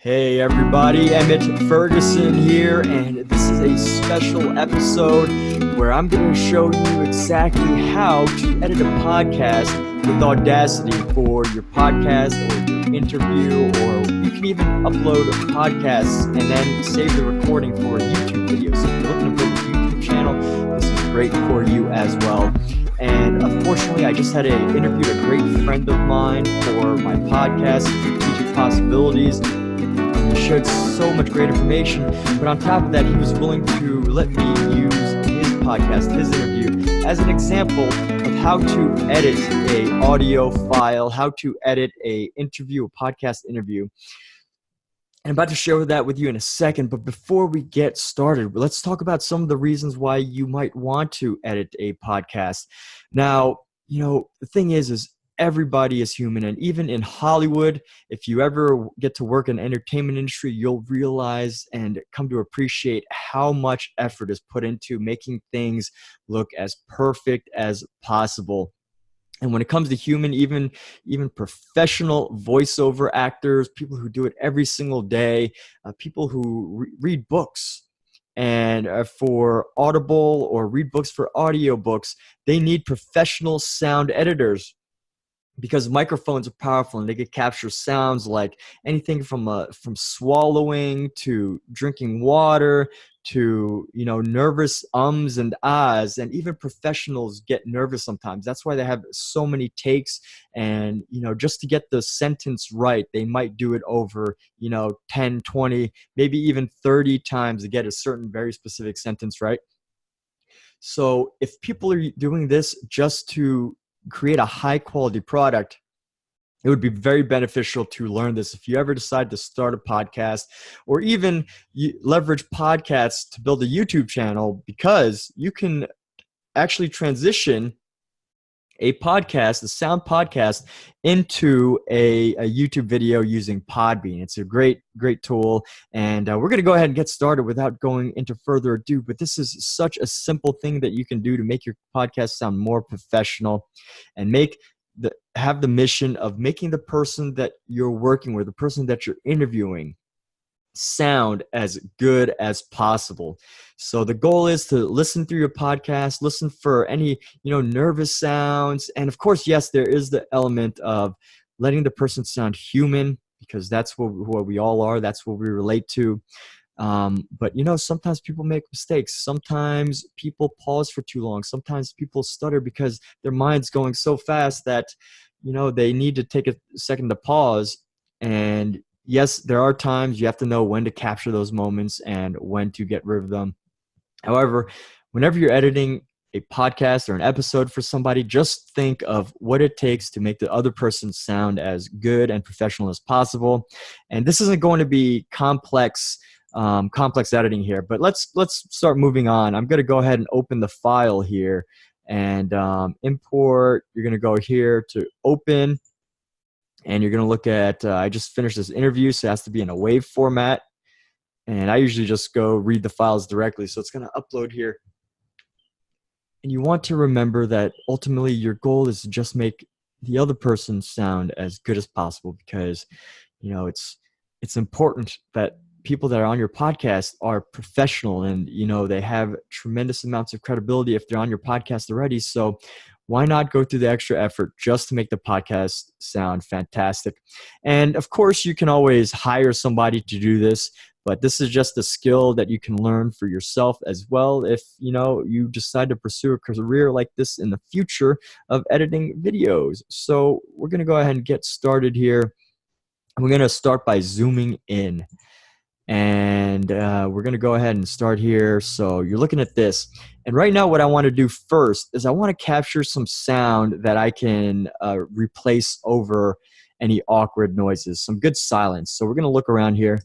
Hey everybody, Emmett Ferguson here, and this is a special episode where I'm going to show you exactly how to edit a podcast with Audacity for your podcast or your interview, or you can even upload podcasts and then save the recording for a YouTube video. So if you're looking to build a YouTube channel, this is great for you as well. And unfortunately, I just had interviewed a great friend of mine for my podcast, Strategic Possibilities. He shared so much great information, but on top of that, he was willing to let me use his podcast, his interview, as an example of how to edit an audio file, how to edit a podcast interview. And I'm about to share that with you in a second, but before we get started, let's talk about some of the reasons why you might want to edit a podcast. Now, the thing is everybody is human, and even in Hollywood, if you ever get to work in the entertainment industry, you'll realize and come to appreciate how much effort is put into making things look as perfect as possible. And when it comes to even professional voiceover actors, people who do it every single day, people who read books and for Audible or read books for audiobooks, they need professional sound editors, because microphones are powerful and they can capture sounds like anything from swallowing to drinking water to nervous ums and ahs, and even professionals get nervous sometimes. That's why they have so many takes, and just to get the sentence right, they might do it over 10, 20, maybe even 30 times to get a certain very specific sentence right. So if people are doing this just to create a high quality product, it would be very beneficial to learn this. If you ever decide to start a podcast, or even leverage podcasts to build a YouTube channel, because you can actually transition a sound podcast, into a YouTube video using Podbean. It's a great tool, and we're going to go ahead and get started without going into further ado. But this is such a simple thing that you can do to make your podcast sound more professional, and have the mission of making the person that you're working with, the person that you're interviewing, sound as good as possible. So the goal is to listen through your podcast, listen for any nervous sounds, and of course, yes, there is the element of letting the person sound human, because that's what we all are. That's what we relate to. But sometimes people make mistakes. Sometimes people pause for too long. Sometimes people stutter because their mind's going so fast that they need to take a second to pause. And yes, there are times you have to know when to capture those moments and when to get rid of them. However, whenever you're editing a podcast or an episode for somebody, just think of what it takes to make the other person sound as good and professional as possible. And this isn't going to be complex editing here, but let's start moving on. I'm going to go ahead and open the file here and import. You're going to go here to open. And you're going to look at, I just finished this interview, so it has to be in a WAV format. And I usually just go read the files directly. So it's going to upload here. And you want to remember that ultimately your goal is to just make the other person sound as good as possible, because, it's important that people that are on your podcast are professional, and, they have tremendous amounts of credibility if they're on your podcast already. So why not go through the extra effort just to make the podcast sound fantastic? And of course, you can always hire somebody to do this, but this is just a skill that you can learn for yourself as well if you decide to pursue a career like this in the future of editing videos. So we're going to go ahead and get started here. We're going to start by zooming in. And we're going to go ahead and start here. So you're looking at this. And right now what I want to do first is I want to capture some sound that I can replace over any awkward noises, some good silence. So we're going to look around here.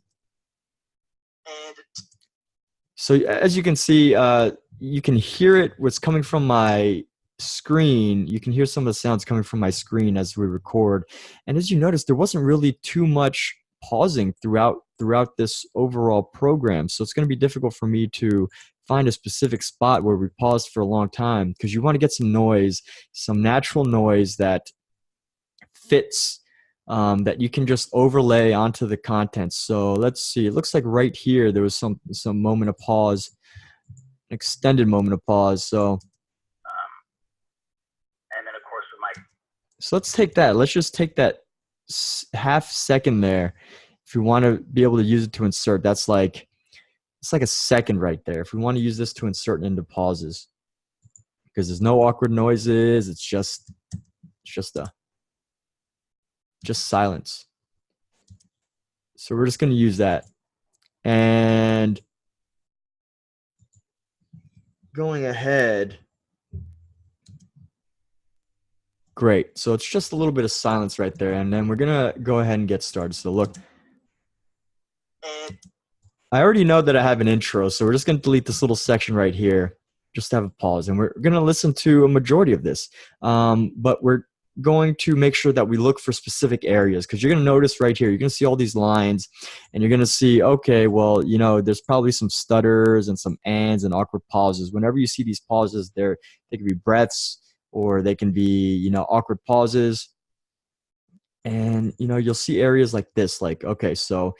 And so as you can see, you can hear it, what's coming from my screen. You can hear some of the sounds coming from my screen as we record. And as you notice, there wasn't really too much pausing throughout this overall program. So it's going to be difficult for me to find a specific spot where we pause for a long time, because you want to get some noise, some natural noise that fits that you can just overlay onto the content. So let's see. It looks like right here there was some moment of pause, extended moment of pause. So and then of course with my. So let's take that. Let's just take that half second there. If we want to be able to use it to insert, it's like a second right there. If we want to use this to insert into pauses, because there's no awkward noises, it's just silence. So we're just going to use that. And going ahead. Great. So it's just a little bit of silence right there. And then we're going to go ahead and get started. So look. And I already know that I have an intro, so we're just going to delete this little section right here, just to have a pause. And we're going to listen to a majority of this. But we're going to make sure that we look for specific areas, because you're going to notice right here, you're going to see all these lines, and you're going to see, okay, well, there's probably some stutters and some ands and awkward pauses. Whenever you see these pauses, they can be breaths, or they can be, awkward pauses. And, you'll see areas like this, like, okay, so.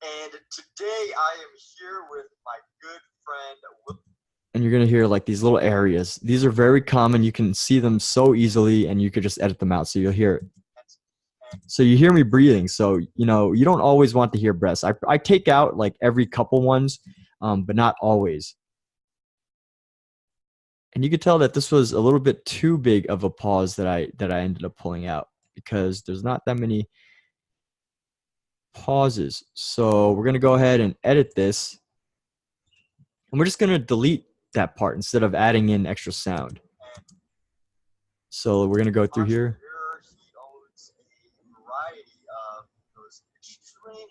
And today I am here with my good friend. And you're going to hear like these little areas. These are very common. You can see them so easily, and you could just edit them out. So you'll hear it. So you hear me breathing. So, you don't always want to hear breaths. I take out like every couple ones, but not always. And you could tell that this was a little bit too big of a pause that I ended up pulling out, because there's not that many pauses. So we're going to go ahead and edit this. And we're just going to delete that part instead of adding in extra sound. So we're going to go through here. He owns a variety of those extremely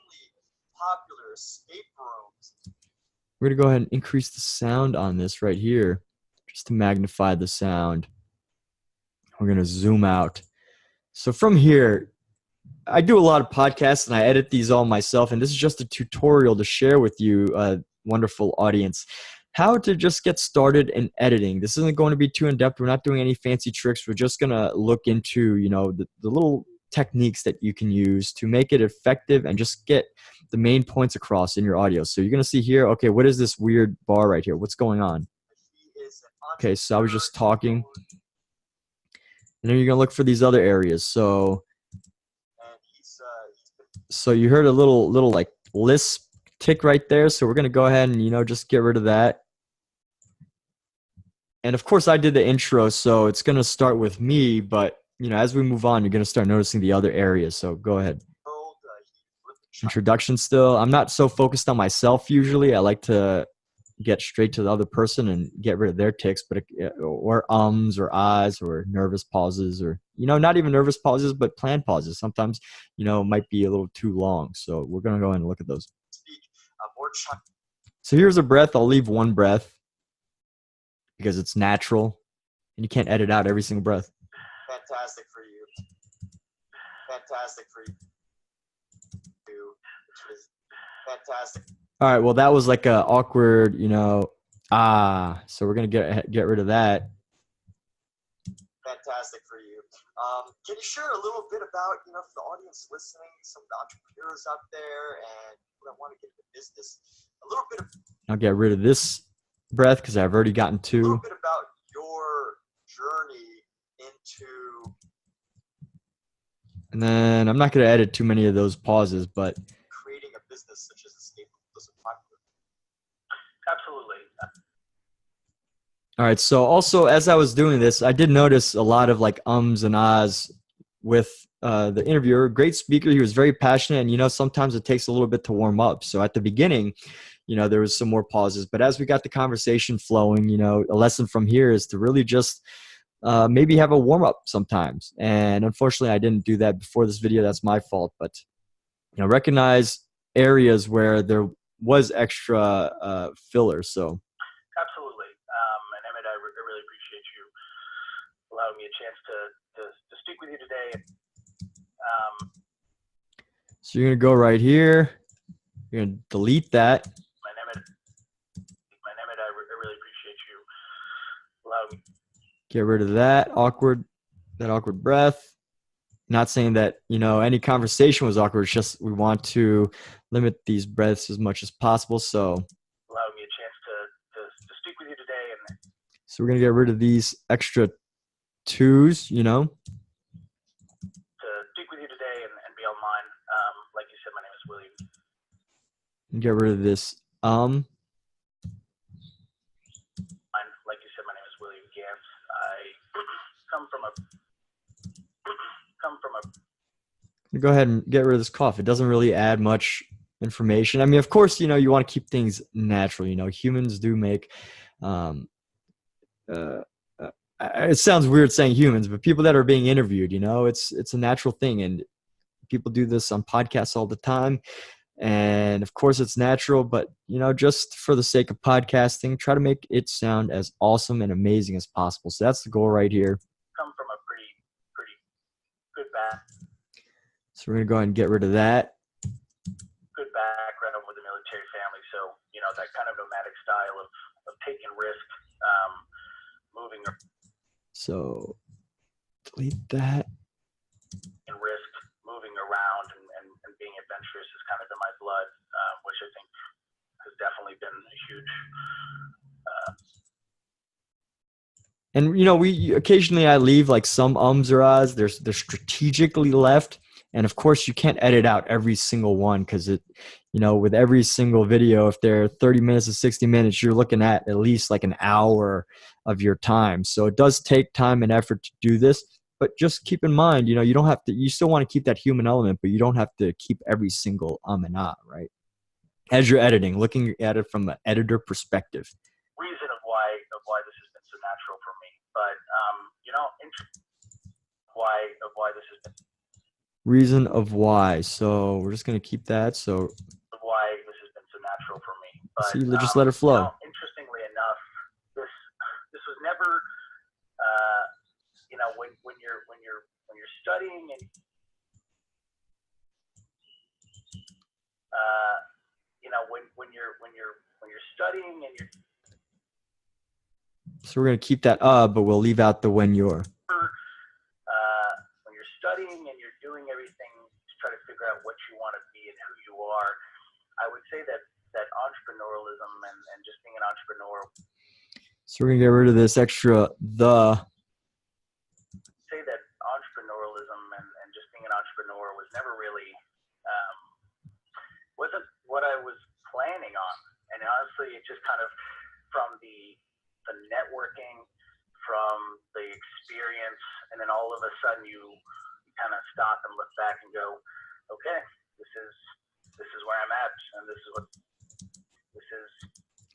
popular escape rooms. We're going to go ahead and increase the sound on this right here, just to magnify the sound. We're going to zoom out. So from here, I do a lot of podcasts and I edit these all myself. And this is just a tutorial to share with you, wonderful audience, how to just get started in editing. This isn't going to be too in-depth. We're not doing any fancy tricks. We're just going to look into, the little techniques that you can use to make it effective and just get the main points across in your audio. So you're going to see here, okay, what is this weird bar right here? What's going on? Okay, so I was just talking. And then you're going to look for these other areas. So you heard a little like lisp tick right there. So we're going to go ahead and, just get rid of that. And of course I did the intro, so it's going to start with me, but as we move on, you're going to start noticing the other areas. So go ahead. Introduction still. I'm not so focused on myself usually. I like to get straight to the other person and get rid of their ticks, or ums or ahs or nervous pauses, or not even nervous pauses, but planned pauses. Sometimes might be a little too long. So we're gonna go ahead and look at those. So here's a breath. I'll leave one breath because it's natural, and you can't edit out every single breath. Fantastic for you. Fantastic for you. Which is fantastic. All right, well, that was like a awkward, so we're going to get rid of that. Fantastic for you. Can you share a little bit about, for the audience listening, some of the entrepreneurs out there and people that want to get into business, a little bit of... I'll get rid of this breath because I've already gotten two. A little bit about your journey into... And then I'm not going to edit too many of those pauses, but... creating a business such as Escape Room was popular. Absolutely. All right. So also, as I was doing this, I did notice a lot of like ums and ahs with the interviewer. Great speaker. He was very passionate, and sometimes it takes a little bit to warm up. So at the beginning, there was some more pauses, but as we got the conversation flowing, a lesson from here is to really just maybe have a warm up sometimes. And unfortunately, I didn't do that before this video. That's my fault. But recognize areas where there was extra filler. So. Absolutely. And Emmett, I really appreciate you allowing me a chance to speak with you today. So you're going to go right here. You're going to delete that. Emmett, I really appreciate you allowing me. Get rid of that awkward breath. Not saying that, any conversation was awkward. It's just we want to limit these breaths as much as possible. So allowing me a chance to speak with you today. And so we're going to get rid of these extra twos, to speak with you today and be on mine. Like you said, my name is William. And get rid of this. Like you said, my name is William Gantz. I come from a. Go ahead and get rid of this cough. It doesn't really add much information. I mean, of course, you want to keep things natural. Humans do make. It sounds weird saying humans, but people that are being interviewed, it's a natural thing, and people do this on podcasts all the time. And of course, it's natural, but just for the sake of podcasting, try to make it sound as awesome and amazing as possible. So that's the goal right here. Come from a pretty good background. So we're gonna go ahead and get rid of that. Good background with a military family, so that kind of nomadic style of taking risk, moving. So delete that. And risk, moving around, and being adventurous is kind of in my blood, which I think has definitely been a huge. And we occasionally I leave like some ums or ahs. They're strategically left, and of course you can't edit out every single one because it, with every single video, if they're 30 minutes to 60 minutes, you're looking at least like an hour of your time. So it does take time and effort to do this. But just keep in mind, you don't have to. You still want to keep that human element, but you don't have to keep every single and ah, right? As you're editing, looking at it from an editor perspective. Reason of why this has been so natural for me, but why this has been. Reason of why. So we're just gonna keep that. So why this has been so natural for me. But so you just let it flow. Interestingly enough, this was never. When you're studying and when you're studying and you're. So we're gonna keep that but we'll leave out the when you're. When you're studying and you're doing everything to try to figure out what you want to be and who you are, I would say that entrepreneurialism and just being an entrepreneur. So we're gonna get rid of this extra the. Say that entrepreneurialism and just being an entrepreneur was never really wasn't what I was planning on, and honestly, it just kind of from the networking, from the experience, and then all of a sudden you kind of stop and look back and go, okay, this is where I'm at, and this is what this is.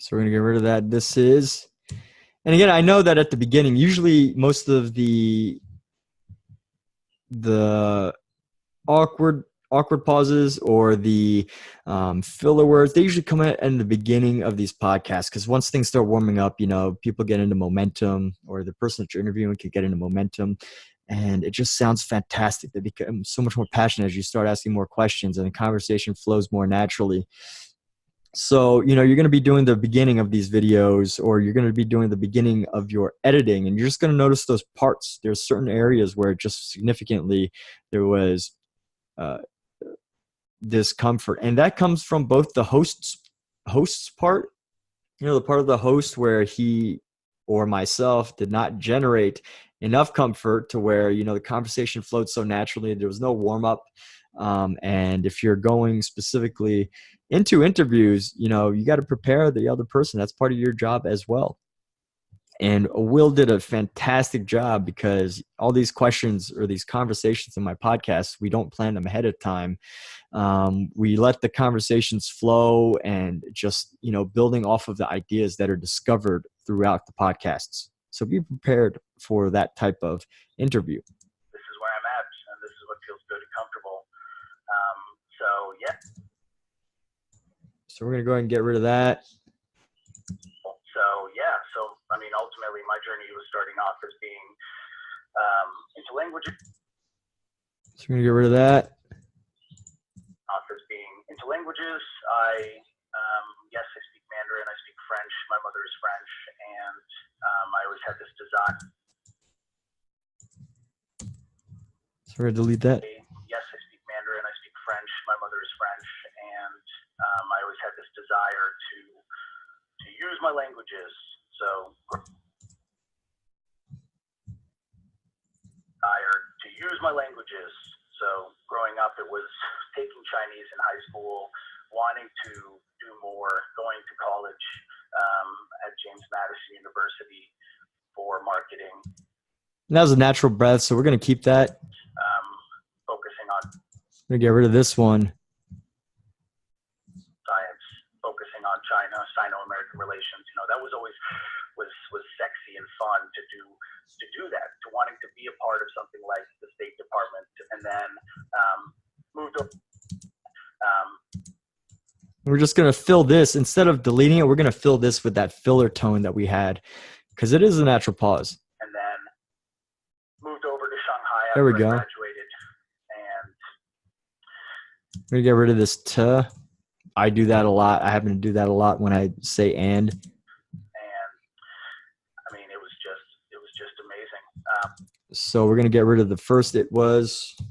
So we're gonna get rid of that. This is. And again, I know that at the beginning, usually most of the awkward pauses or the filler words, they usually come in the beginning of these podcasts, because once things start warming up, people get into momentum, or the person that you're interviewing could get into momentum, and it just sounds fantastic. They become so much more passionate as you start asking more questions, and the conversation flows more naturally. So, you're going to be doing the beginning of these videos, or you're going to be doing the beginning of your editing, and you're just going to notice those parts. There's certain areas where just significantly there was discomfort, and that comes from both the host's part, the part of the host where he or myself did not generate enough comfort to where, the conversation flowed so naturally. There was no warm up. And if you're going specifically into interviews, you got to prepare the other person. That's part of your job as well. And Will did a fantastic job, because all these questions or these conversations in my podcast, we don't plan them ahead of time. We let the conversations flow, and just, building off of the ideas that are discovered throughout the podcasts. So be prepared for that type of interview. This is where I'm at, and this is what feels good and comfortable. So, yeah. So we're going to go ahead and get rid of that. So, I mean, ultimately, my journey was starting off as being into languages. So we're going to get rid of that. Off as being into languages. Yes, I speak Mandarin, I speak French. My mother is French, and I always had this desire. So We're going to delete that. Yes, I speak Mandarin. I speak French. My mother is French, and I always had this desire to use my languages. So, growing up, it was taking Chinese in high school, wanting to do more, going to college at James Madison University for marketing. And that was a natural breath, so we're going to keep that. Focusing on I'm going to get rid of this one. science, focusing on China, Sino-American relations. That was always was sexy and fun to do that, to wanting to be a part of something like the State Department, and then moved up. We're just going to fill this. Instead of deleting it, we're going to fill this with that filler tone that we had, because it is a natural pause. And then moved over to Shanghai There we after I go. graduated. And We're going to get rid of this "t." I do that a lot. I happen to do that a lot when I say "and." I mean, it was just amazing. So we're going to get rid of the first "it was." And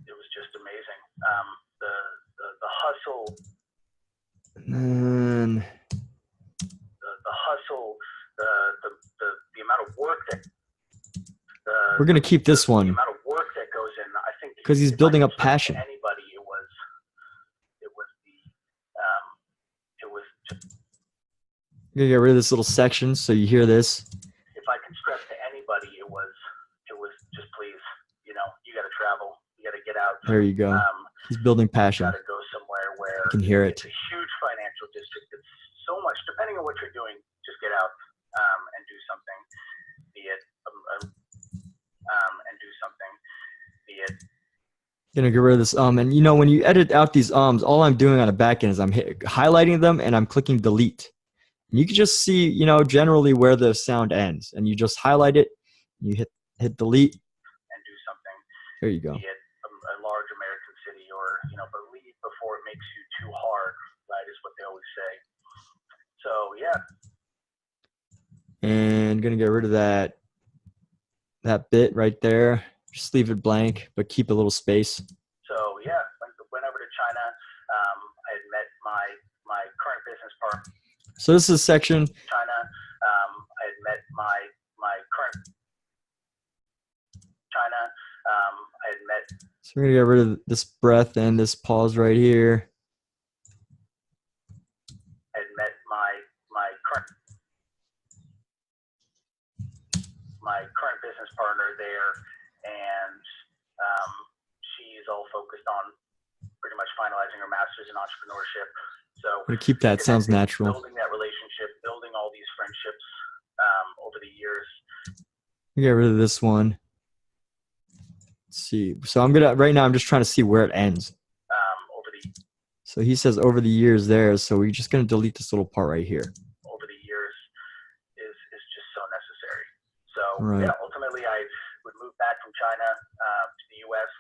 it was just amazing. The hustle, And the hustle, the amount of work that we're going to keep this the one amount of work that goes in. I think because he's if I building could up stress to passion. anybody, it was just, We're going to get rid of this little section so you hear this. if I could stress to anybody, it was just please, you got to travel, you got to get out. There you go. He's building passion. Got to go somewhere where You can hear it. it's a huge financial district. It's so much, depending on what you're doing, just get out and do something. Be it Gonna get rid of this and when you edit out these all I'm doing on the back end is I'm highlighting them and I'm clicking delete. And you can just see generally where the sound ends, and you just highlight it, and you hit delete, and do something. There you go. Be it a large American city, or but leave before it makes you too hard, right? Is what they always say. So yeah. And gonna get rid of that bit right there. Just leave it blank, but keep a little space. So yeah, went over to China. I had met my current business partner. So this is section. China. I had met my current China. I had met. So we're gonna get rid of this breath and this pause right here. I had met my current business partner there, and she's all focused on pretty much finalizing her master's in entrepreneurship. So I'm gonna keep that. Sounds natural. Building that relationship, building all these friendships over the years. Get rid of this one. Let's see. So right now I'm just trying to see where it ends. So he says over the years there. So we're just gonna delete this little part right here. Over the years is just so necessary. So right. Yeah, ultimately I would move back from China to the U.S.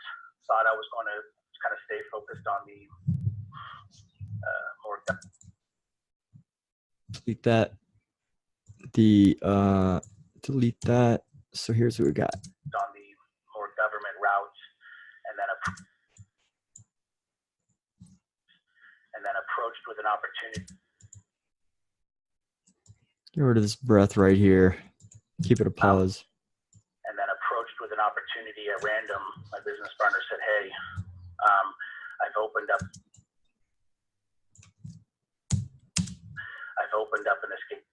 Thought I was going to kind of stay focused on the more. Delete that. Delete that. So here's what we got. On the more government routes, and then approached with an opportunity. Get rid of this breath right here. Keep it a pause. And then approached with an opportunity at random. My business partner said, "Hey, I've opened up an escape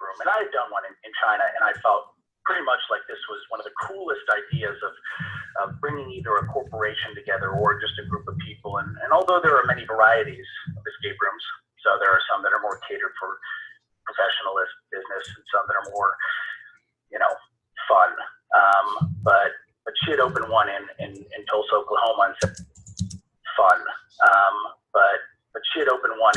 room," and I had done one in China, and I felt pretty much like this was one of the coolest ideas of bringing either a corporation together or just a group of people. And although there are many varieties of escape rooms, so there are some that are more catered for professional business and some that are more, fun. But she had opened one in Tulsa, Oklahoma, and said, fun. But she had opened one.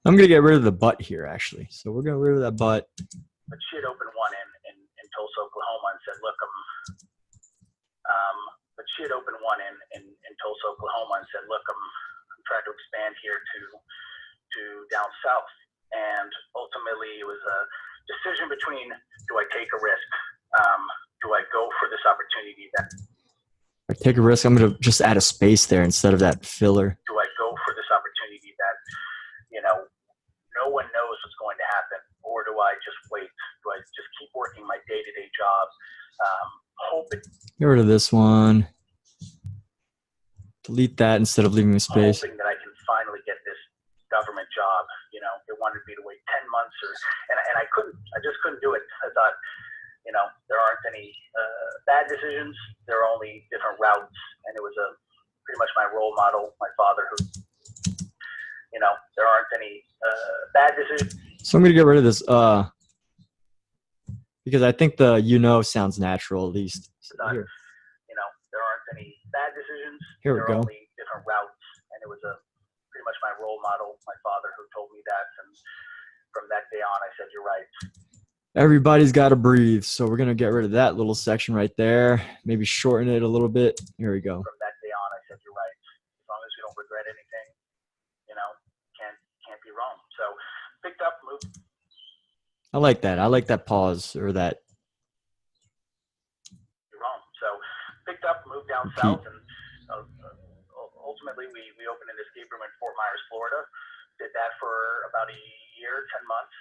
I'm going to get rid of the but here, actually. So we're going to get rid of that but. But she had opened one in Tulsa, Oklahoma, and said, look, but she had opened one in Tulsa, Oklahoma, and said, look, I'm trying to expand here to down south. And ultimately, it was decision between, do I take a risk? Do I go for this opportunity that I take a risk. I'm going to just add a space there instead of that filler. do I go for this opportunity that, no one knows what's going to happen? Or do I just wait? Do I just keep working my day-to-day job, hoping? Get rid of this one. Delete that instead of leaving a space. Hoping that I can finally get this government job. They wanted me to wait 10 months and I just couldn't do it. I thought, there aren't any bad decisions. There are only different routes. And it was pretty much my role model, my father, who, there aren't any bad decisions. So I'm going to get rid of this because I think the sounds natural at least. So here. There aren't any bad decisions. Here we there go. are only different routes. And it was pretty much my role model, my father, who told me that. And from that day on, I said, you're right. Everybody's got to breathe. So we're going to get rid of that little section right there. Maybe shorten it a little bit. Here we go. From that day on, I said, you're right. As long as you don't regret anything, can't be wrong. So picked up, moved. I like that. I like that pause or that. You're wrong. So picked up, moved down south, and ultimately we opened an escape room in Fort Myers, Florida. Did that for about a year, 10 months.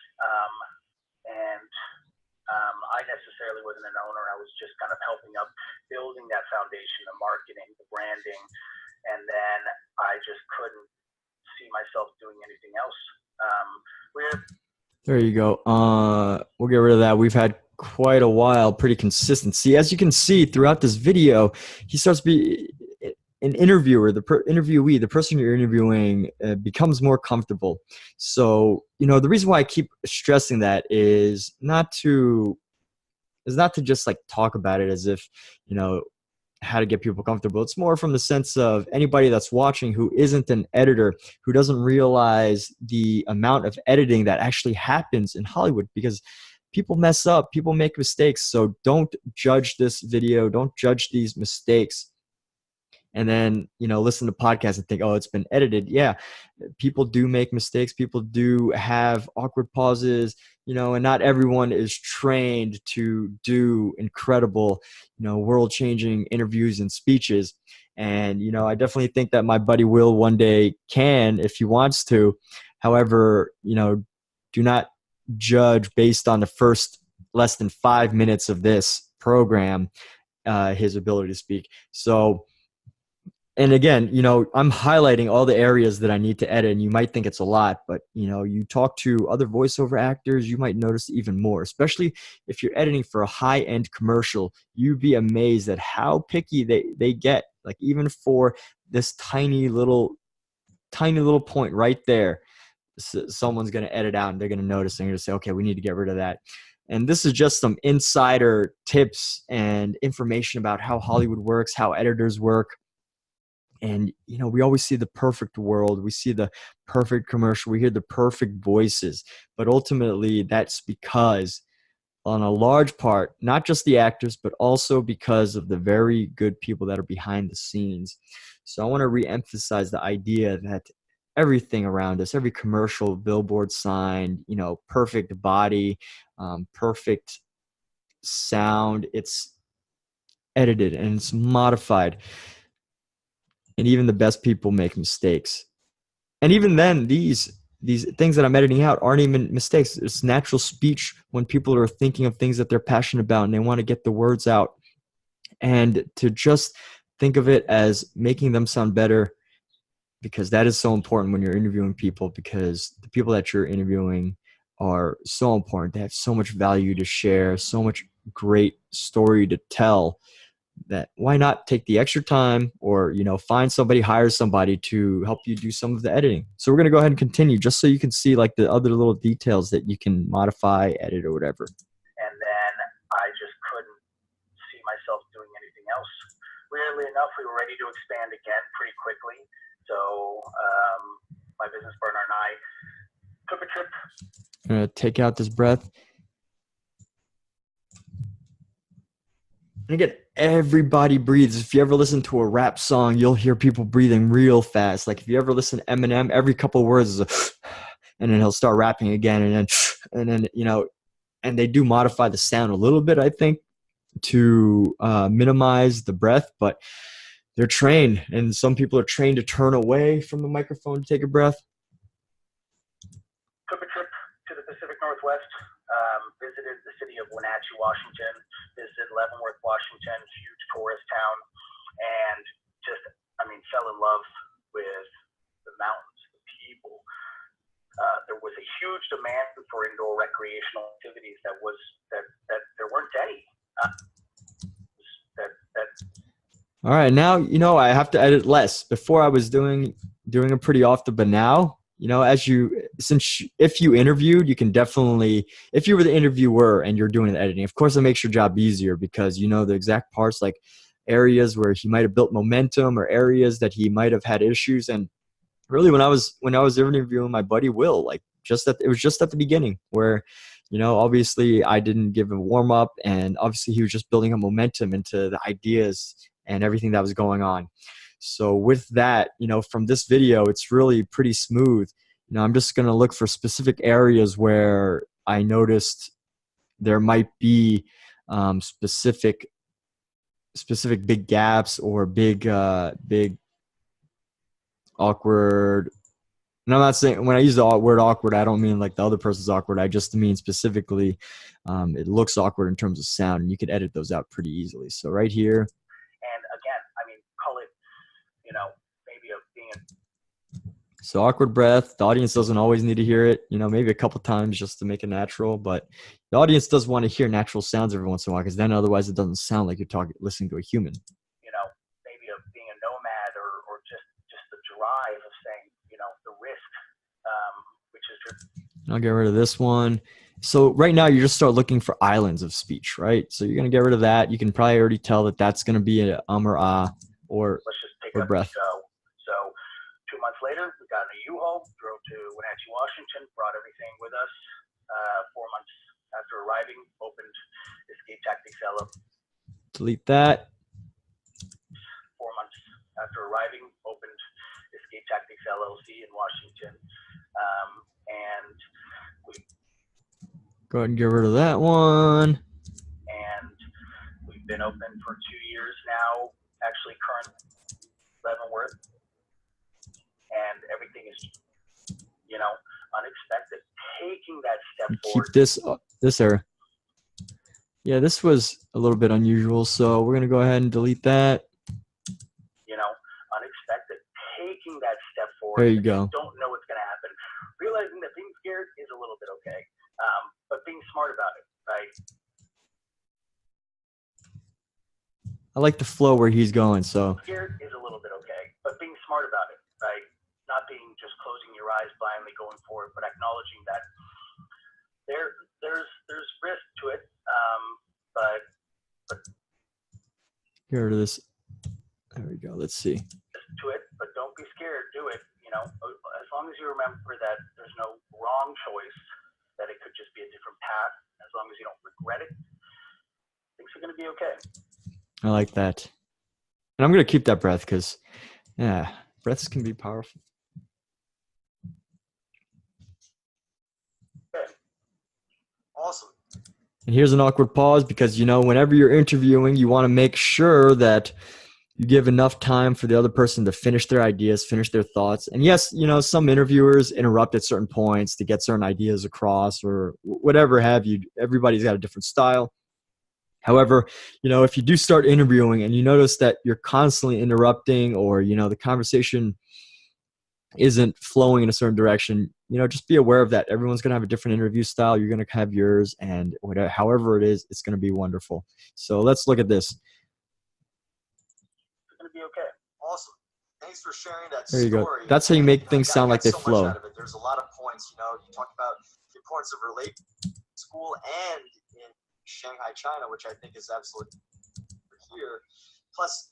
I necessarily wasn't an owner. I was just kind of helping up building that foundation, the marketing, the branding, and then I just couldn't see myself doing anything else. There you go. We'll get rid of that. We've had quite a while, pretty consistent. See, as you can see throughout this video, he starts to be an interviewer, the interviewee, the person you're interviewing becomes more comfortable. So, the reason why I keep stressing that is not to just like talk about it as if, how to get people comfortable. It's more from the sense of anybody that's watching who isn't an editor, who doesn't realize the amount of editing that actually happens in Hollywood, because people mess up, people make mistakes. So don't judge this video. Don't judge these mistakes. And then, listen to podcasts and think, oh, it's been edited. Yeah, people do make mistakes. People do have awkward pauses, and not everyone is trained to do incredible, world-changing interviews and speeches. And, I definitely think that my buddy Will one day can, if he wants to. However, do not judge based on the first less than 5 minutes of this program, his ability to speak. So, and again, I'm highlighting all the areas that I need to edit, and you might think it's a lot, but, you talk to other voiceover actors, you might notice even more, especially if you're editing for a high-end commercial. You'd be amazed at how picky they get, like even for this tiny little point right there, someone's going to edit out and they're going to notice and they're going to say, okay, we need to get rid of that. And this is just some insider tips and information about how Hollywood works, how editors work. And, we always see the perfect world. We see the perfect commercial. We hear the perfect voices. But ultimately, that's because on a large part, not just the actors, but also because of the very good people that are behind the scenes. So I want to reemphasize the idea that everything around us, every commercial, billboard sign, perfect body, perfect sound, it's edited and it's modified. And even the best people make mistakes. And even then, these things that I'm editing out aren't even mistakes. It's natural speech when people are thinking of things that they're passionate about and they want to get the words out. And to just think of it as making them sound better, because that is so important when you're interviewing people, because the people that you're interviewing are so important. They have so much value to share, so much great story to tell, that why not take the extra time or, find somebody, hire somebody to help you do some of the editing. So we're going to go ahead and continue just so you can see like the other little details that you can modify, edit, or whatever. And then I just couldn't see myself doing anything else. Weirdly enough, we were ready to expand again pretty quickly. So my business partner and I took a trip. I'm going to take out this breath. And again, everybody breathes. If you ever listen to a rap song, you'll hear people breathing real fast. Like if you ever listen to Eminem, every couple of words is and then he'll start rapping again, and then and they do modify the sound a little bit, I think, to minimize the breath, but they're trained, and some people are trained to turn away from the microphone to take a breath. Took a trip to the Pacific Northwest, visited the city of Wenatchee, Washington, visited Leavenworth, Washington, huge tourist town, and just, fell in love with the mountains, the people. There was a huge demand for indoor recreational activities that there weren't any. All right, now I have to edit less. Before I was doing it pretty often, but now if you interviewed, you can definitely, if you were the interviewer and you're doing the editing, of course it makes your job easier because you know the exact parts, like areas where he might have built momentum or areas that he might have had issues. And really, when I was interviewing my buddy Will, like it was just at the beginning where, obviously I didn't give a warm up, and obviously he was just building a momentum into the ideas and everything that was going on. So with that, from this video, it's really pretty smooth. I'm just going to look for specific areas where I noticed there might be specific big gaps or big awkward. And I'm not saying, when I use the word awkward, I don't mean like the other person's awkward. I just mean specifically it looks awkward in terms of sound, and you can edit those out pretty easily. So right here. And again, call it, maybe So awkward breath, the audience doesn't always need to hear it, maybe a couple times just to make it natural, but the audience does want to hear natural sounds every once in a while, because then otherwise it doesn't sound like you're listening to a human. Maybe of being a nomad or just the drive of saying, the risk, which is. I'll get rid of this one. So right now you just start looking for islands of speech, right? So you're going to get rid of that. You can probably already tell that that's going to be an or ah or breath. So 2 months later, we got a U-Haul, drove to Wenatchee, Washington, brought everything with us. 4 months after arriving, opened Escape Tactics LLC. Delete that. 4 months after arriving, opened Escape Tactics LLC in Washington. And we go ahead and get rid of that one. And we've been open for 2 years now, actually current Leavenworth. And everything is, unexpected. Taking that step forward. Keep this error. Yeah, this was a little bit unusual, so we're going to go ahead and delete that. Unexpected. Taking that step forward. There you go. Don't know what's going to happen. Realizing that being scared is a little bit okay, but being smart about it, right? I like the flow where he's going, so. Scared is a little bit okay, but being smart about it, right? Not being just closing your eyes blindly going for it, but acknowledging that there's risk to it, but get rid of this. There we go. Let's see. To it, but don't be scared. Do it. As long as you remember that there's no wrong choice, that it could just be a different path. As long as you don't regret it, things are going to be okay. I like that. And I'm going to keep that breath because, yeah, breaths can be powerful. Okay. Awesome. And here's an awkward pause because, whenever you're interviewing, you want to make sure that you give enough time for the other person to finish their ideas, finish their thoughts. And yes, some interviewers interrupt at certain points to get certain ideas across or whatever have you. Everybody's got a different style. However, if you do start interviewing and you notice that you're constantly interrupting or, the conversation isn't flowing in a certain direction, just be aware of that. Everyone's going to have a different interview style. You're going to have yours, and whatever, however it is, it's going to be wonderful. So let's look at this. Be okay. Awesome. Thanks for sharing that there you story. Go. That's how you make things sound like they flow. Much out of it. There's a lot of points, you talked about the importance of relate school and in Shanghai, China, which I think is absolutely here. Plus,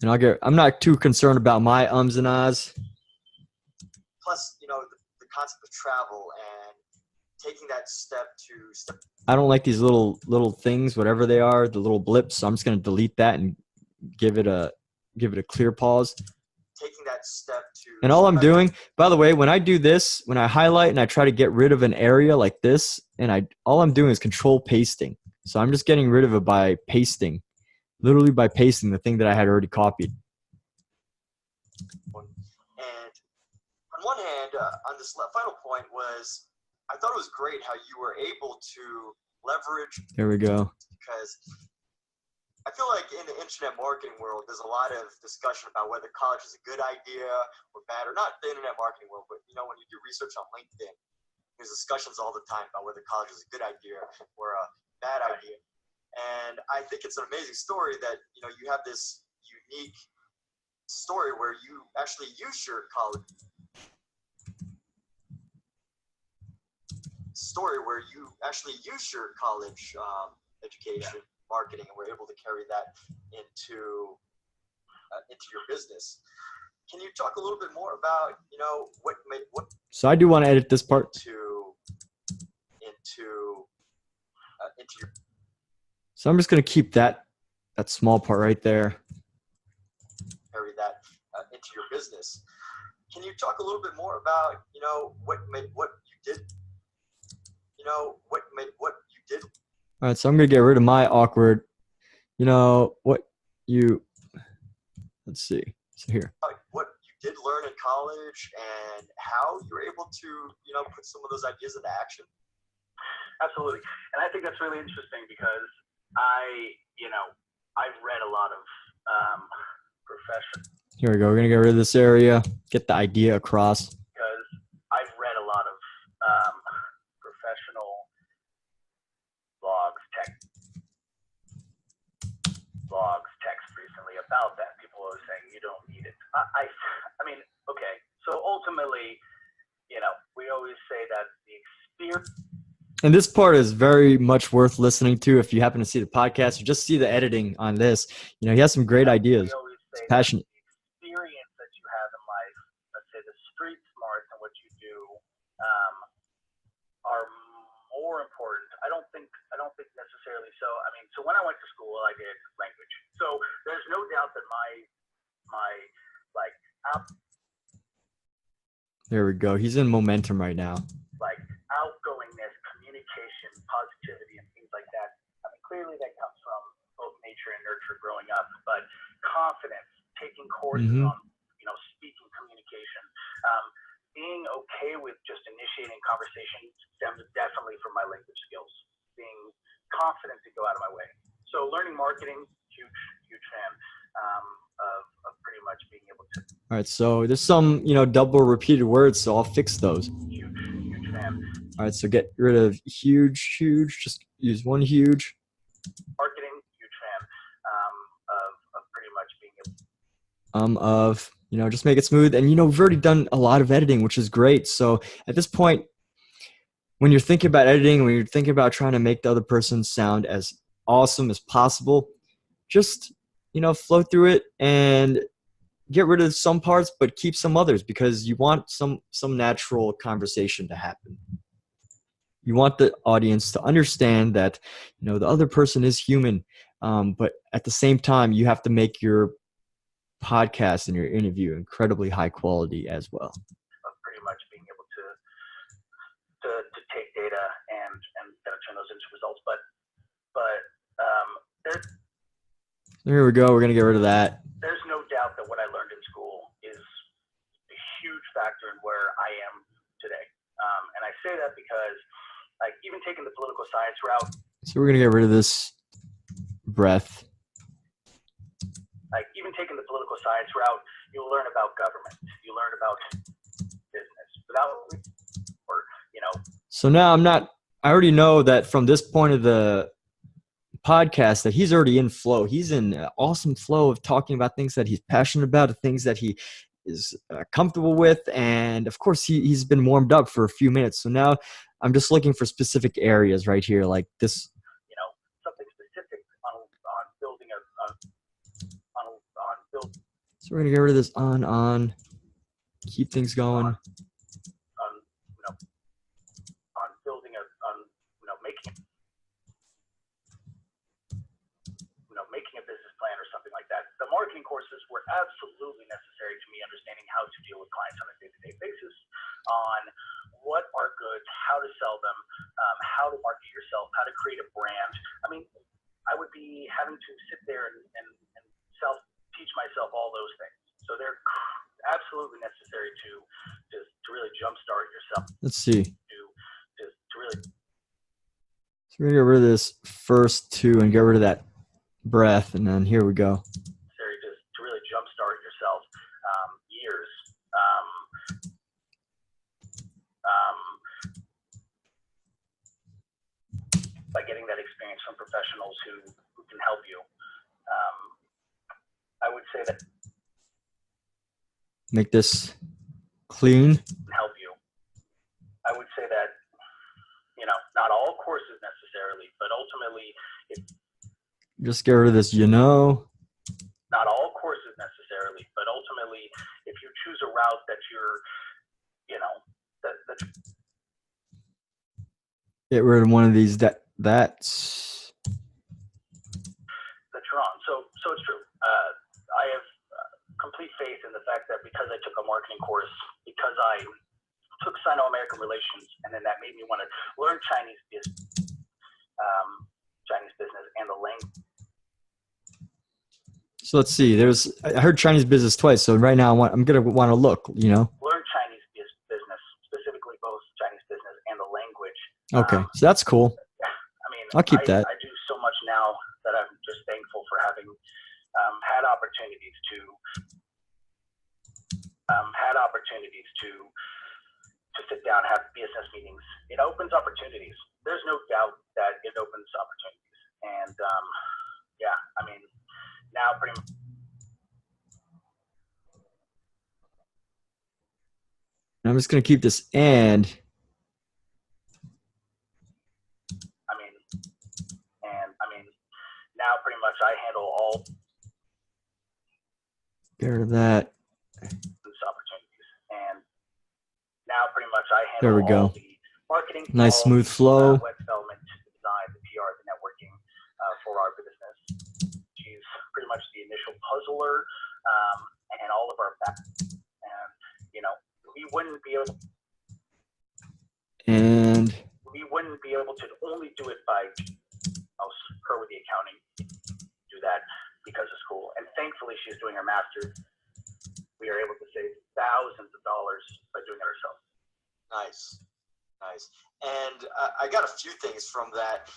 and I'm not too concerned about my ums and ahs. Plus, the concept of travel and taking that step. I don't like these little things, whatever they are, the little blips. So I'm just going to delete that and give it a clear pause. Taking that step to And all I'm doing, by the way, when I do this, when I highlight and I try to get rid of an area like this, and all I'm doing is control pasting. So I'm just getting rid of it by pasting, literally by pasting the thing that I had already copied. And on one hand, on this final point was, I thought it was great how you were able to leverage. There we go. Because I feel like in the internet marketing world, there's a lot of discussion about whether college is a good idea or bad, or not the internet marketing world, but when you do research on LinkedIn, there's discussions all the time about whether college is a good idea or a bad idea. And I think it's an amazing story that, you have this unique story where you actually use your college education, marketing, and we're able to carry that into your business. Can you talk a little bit more about what? So I do want to edit this part. Into your. So I'm just gonna keep that small part right there. Carry that into your business. Can you talk a little bit more about what you did? What you did. All right, so I'm gonna get rid of my awkward. Let's see. So here. What you did learn in college and how you were able to, put some of those ideas into action. Absolutely. And I think that's really interesting because I've read a lot of professional. Here we go. We're gonna get rid of this area. Get the idea across. Because I've read a lot of professional text recently about that. People are saying you don't need it. I mean, okay. So ultimately, we always say that the experience. And this part is very much worth listening to if you happen to see the podcast or just see the editing on this. He has some great ideas. He's passionate. The experience that you have in life, let's say the street smarts and what you do, are more important. I don't think necessarily so. I mean, so when I went to school, I did language. So there's no doubt that my there we go. He's in momentum right now. Like outgoingness, communication, positivity, and things like that. I mean, clearly that comes from both nature and nurture growing up, but confidence, taking courses on, speaking, communication, being okay with just initiating conversations stems definitely from my language skills, being confident to go out of my way. So learning marketing, huge fan of pretty much being able to. All right, so there's some, double repeated words, so I'll fix those. Huge fan. All right, so get rid of huge, just use one huge. Marketing, huge fan of pretty much being able. Just make it smooth. And, we've already done a lot of editing, which is great. So at this point, when you're thinking about editing, when you're thinking about trying to make the other person sound as awesome as possible, just, flow through it and get rid of some parts, but keep some others because you want some natural conversation to happen. You want the audience to understand that, the other person is human. But at the same time, you have to make your podcast and your interview incredibly high quality as well. Of pretty much being able to take data and turn those into results. But here we go. We're going to get rid of that. There's no doubt that what I learned in school is a huge factor in where I am today. And I say that because even taking the political science route. So we're going to get rid of this breath. Even taking the political science route, you'll learn about government. You learn about business. So now I already know that from this point of the podcast that he's already in flow. He's in an awesome flow of talking about things that he's passionate about, the things that he is comfortable with. And of course, he's been warmed up for a few minutes. So now I'm just looking for specific areas right here, like this. Something specific on building on building. So we're going to get rid of this on, keep things going. Making a business plan or something like that. The marketing courses were absolutely necessary to me understanding how to deal with clients. and teach myself all those things. So they're absolutely necessary to really jumpstart yourself. Let's see. To really. So we're gonna get rid of this first two and get rid of that breath, and then here we go. Necessary to really jumpstart yourself. Years. By getting that experience from professionals who can help you. I would say that make this clean. Help you. I would say that, not all courses necessarily, but ultimately, just get rid of this, not all courses necessarily, but ultimately, if you choose a route that you're, get rid of one of these that's you're on. So it's true. I have complete faith in the fact that because I took a marketing course, because I took Sino-American relations, and then that made me want to learn Chinese business and the language. So let's see. I heard Chinese business twice. So right now I'm gonna want to look. Learn Chinese business, specifically both Chinese business and the language. Okay, so that's cool. I mean, I'll keep that. I do so much now that I'm just thankful for having had opportunities to sit down, have business meetings. It opens opportunities. There's no doubt that it opens opportunities. And now pretty much. I'm just gonna keep this and. Now pretty much I handle all Get rid of that. opportunities, and now pretty much I handle There we go. all the marketing, Nice smooth flow. web development, design, the PR, the networking for our business. She's pretty much the initial puzzler, and all of our back. And we wouldn't be able to only do it by her with the accounting, do that because of school. And thankfully, she's doing her master's. We are able to save thousands of dollars by doing it ourselves. Nice. And I got a few things from that.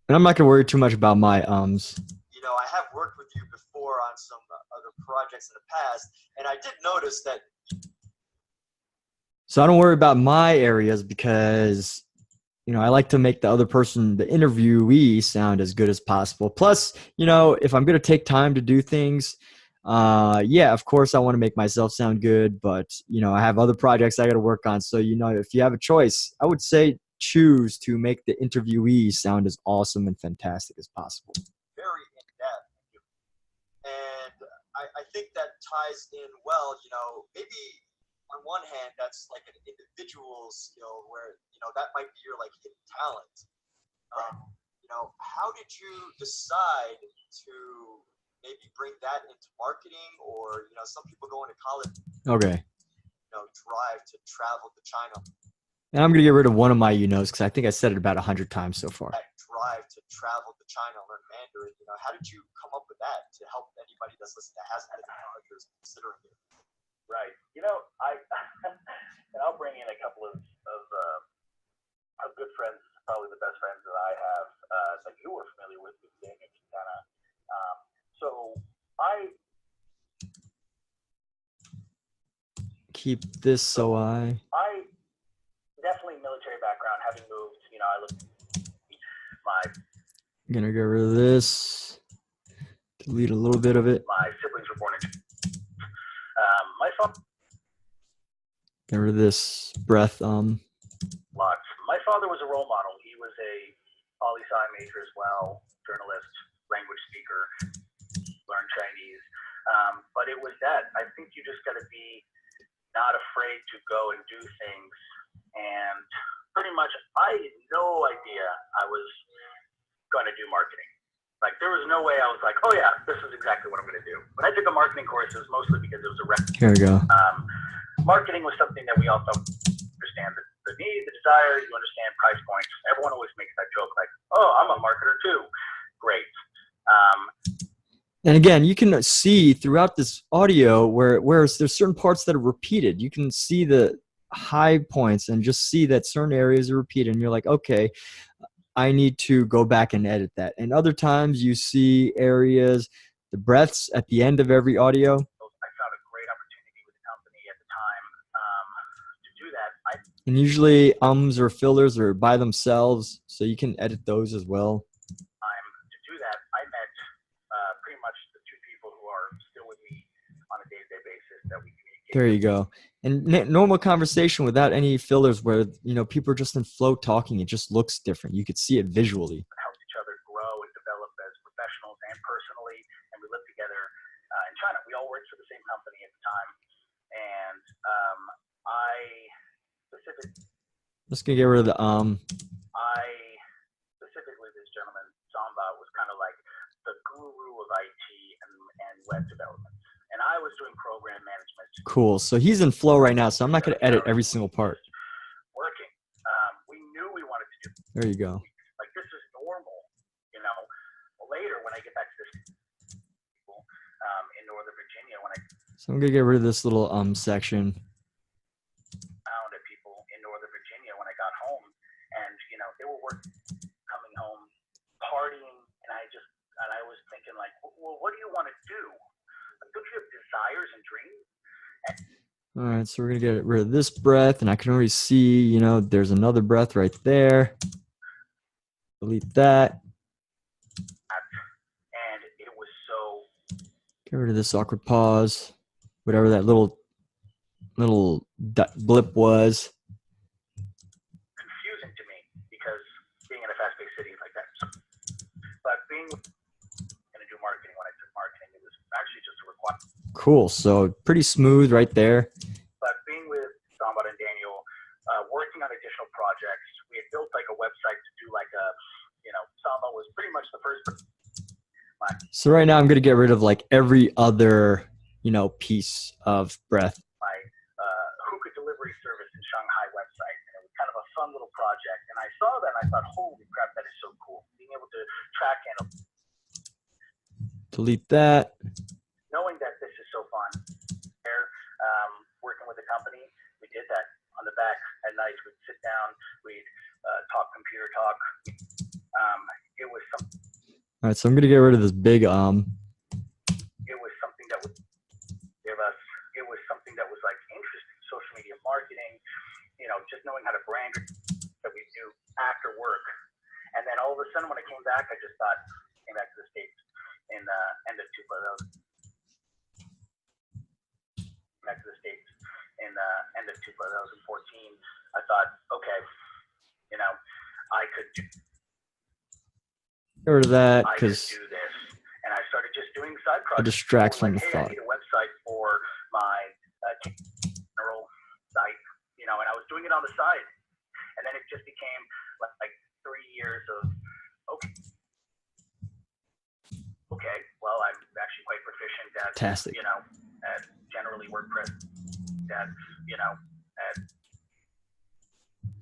And I'm not gonna worry too much about my ums. I have worked with you before on some other projects in the past, and I did notice that. So I don't worry about my areas because, I like to make the other person, the interviewee, sound as good as possible. Plus, if I'm going to take time to do things, of course I want to make myself sound good, but, I have other projects I got to work on. So, if you have a choice, I would say choose to make the interviewee sound as awesome and fantastic as possible. Very in-depth. And I think that ties in well, maybe on one hand, that's like an individual skill where, that might be your like hidden talent. How did you decide to maybe bring that into marketing, or, some people go into college, Okay. drive to travel to China. And I'm going to get rid of one of my because I think I said it about 100 times so far. That drive to travel to China, learn Mandarin, how did you come up with that to help anybody that's listening that hasn't been to college or is considering it? Right. And I'll bring in a couple of good friends, probably the best friends that I have, that you were familiar with Daniel Quintana. So I keep this so I definitely military background, having moved, I looked I'm going to get rid of this. Delete a little bit of it. my siblings were born in my father. Get rid of this breath. Lots. My father was a role model. He was a poli-sci major as well, journalist, language speaker, learned Chinese. But it was that. I think you just got to be not afraid to go and do things. And pretty much, I had no idea I was going to do marketing. Like, there was no way I was like, oh yeah, this is exactly what I'm going to do. When I took a marketing course, it was mostly because it was a Here we go. marketing was something that we all felt understand the need, the desire, you understand price points. Everyone always makes that joke like, oh, I'm a marketer too. Great. And again, you can see throughout this audio where there's certain parts that are repeated. You can see the high points and just see that certain areas are repeated. And you're like, okay, I need to go back and edit that. And other times you see areas, the breaths at the end of every audio. I found a great opportunity with the company at the time to do that. And usually ums or fillers are by themselves, so you can edit those as well. To do that, I met pretty much the two people who are still with me on a day-to-day basis that we communicate. There you go. And normal conversation without any fillers where, you know, people are just in flow talking. It just looks different. You could see it visually. Helped each other grow and develop as professionals and personally. And we lived together in China. We all worked for the same company at the time. And I specifically... Just going to get rid of the Specifically, this gentleman, Samba, was kind of like the guru of IT and web development. And I was doing program management. Cool. So he's in flow right now, so I'm not going to edit every single part. Working. We knew we wanted to do. There you go. Like, this is normal, you know. Later, when I get back to this people in Northern Virginia, So I'm going to get rid of this little section. Found at people in Northern Virginia when I got home, and, you know, they were working, coming home, partying, and I was thinking, like, well, what do you want to do? Don't you have desires and dreams? All right, so we're going to get rid of this breath, and I can already see, you know, there's another breath right there. Delete that. And it was so... Get rid of this awkward pause, whatever that little blip was. Confusing to me, because being in a fast-paced city like that. But being going to do marketing, when I took marketing, it was actually just a requirement. Cool. So pretty smooth right there. But being with Samba and Daniel, working on additional projects, we had built like a website to do like a, you know, Samba was pretty much the first. So right now I'm going to get rid of like every other, you know, piece of breath. My hookah delivery service in Shanghai website, and it was kind of a fun little project. And I saw that and I thought, holy crap, that is so cool. Being able to track and delete that. Knowing that this is so fun. There, working with the company, we did that on the back at night. We'd sit down, we'd talk computer talk. It was something. All right, so I'm going to get rid of this big It was something that would give us, it was something that was like interesting, social media marketing, you know, just knowing how to brand that we do after work. And then all of a sudden when I came back, I just thought, came back to the States in the end of 2000. Back to the States in the end of 2014, I thought, okay, you know, I could do. Get rid of that I because could do this, and I started just doing side projects. it distracts from the Hey, thought. I need a website for my general site, you know, and I was doing it on the side, and then it just became like 3 years of okay, well, I'm actually quite proficient at, Fantastic. you know, at generally WordPress, at, you know, at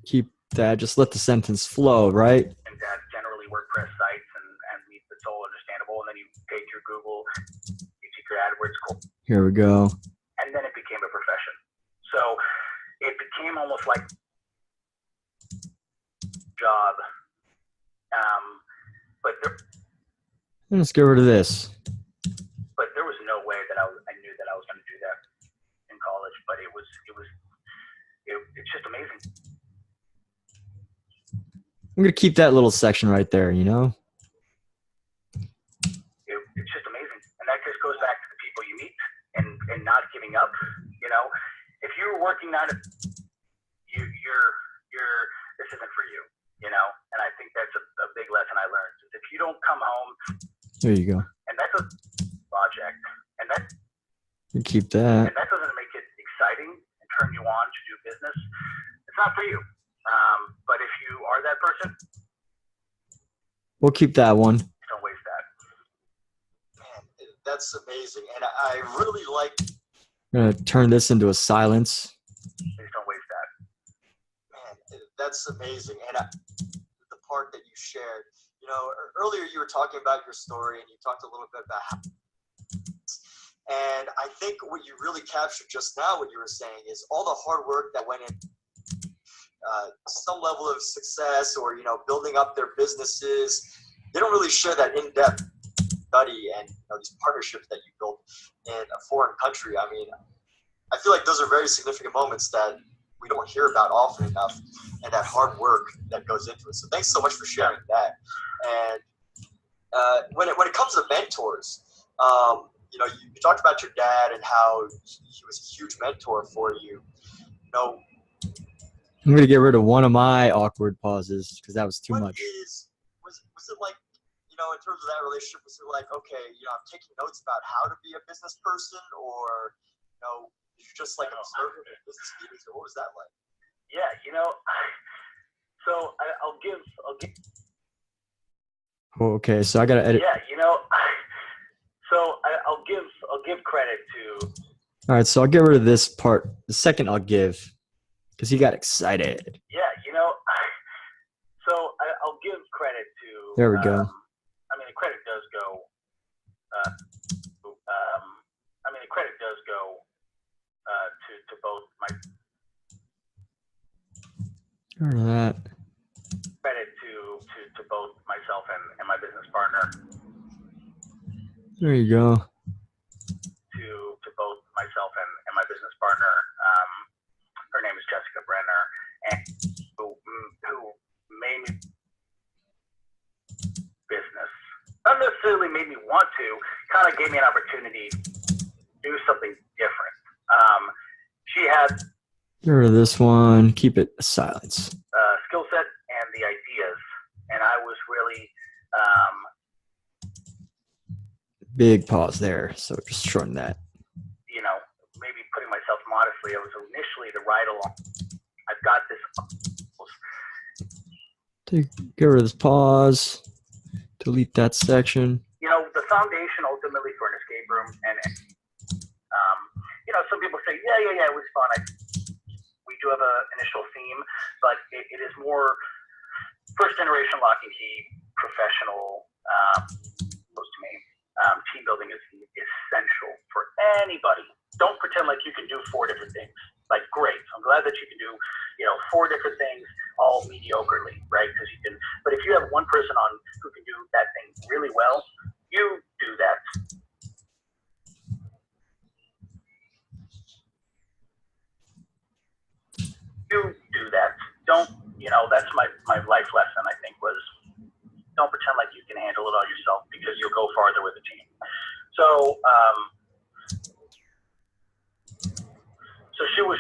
Keep that. Just let the sentence flow, right? and at generally WordPress sites, and it's all understandable. And then you pay through Google, you take your AdWords, Here we go. and then it became a profession. So it became almost like job. But Let's get rid of this. there was no way that I knew that I was going to do that in college. But it's just amazing. I'm going to keep that little section right there, you know? It's just amazing. And that just goes back to the people you meet and not giving up. You know, if you're working on it, you're this isn't for you, you know? And I think that's a big lesson I learned. Is if you don't come home. There you go. And that's a project. And that. You keep that. And that doesn't make it exciting and turn you on to do business. It's not for you. But if you are that person, We'll keep that one. don't waste that. Man, that's amazing. And I really like. I'm going to turn this into a silence. Please don't waste that. Man, that's amazing. And the part that you shared, you know, earlier you were talking about your story and you talked a little bit about how And I think what you really captured just now, what you were saying, is all the hard work that went in some level of success or, building up their businesses. They don't really share that in-depth study and these partnerships that you built in a foreign country. I mean, I feel like those are very significant moments that we don't hear about often enough, and that hard work that goes into it. So thanks so much for sharing that. And when it comes to mentors, you talked about your dad and how he was a huge mentor for you. I'm going to get rid of one of my awkward pauses because that was too much. Was it like, in terms of that relationship, was it like, okay, I'm taking notes about how to be a business person, or, did you just like observe him in business meetings, or what was that like? Yeah, so I'll give. Oh, okay, so I got to edit. Yeah, so I'll give credit to. All right, so I'll get rid of this part. The second I'll give, because he got excited. Yeah, so I'll give credit to. There we go. I mean, the credit does go. The credit does go to both my. Get rid of that. Credit to both myself and my business partner. There you go. To both myself and my business partner. Her name is Jessica Brenner, and who made me business. Not necessarily made me want to, kind of gave me an opportunity to do something different. She had Get rid of this one. Keep it silence. Skill set and the ideas, and I was really Big pause there. So just shorten that. maybe putting myself modestly. I was initially the ride along. I've got this. Get rid of this pause. Delete that section. The foundation ultimately for an escape room, and some people say, yeah, it was fun. We do have an initial theme, but it is more first generation lock and key, professional, close to me. Team building is essential for anybody. Don't pretend like you can do 4 different things. Like, great, I'm glad that you can do 4 different things all mediocrely, right? Because you can. But if you have one person on who can do that thing really well, you do that. You do that. Don't, that's my life lesson, I think, was don't pretend like you can handle it all yourself, because you'll go farther with a team. So she was.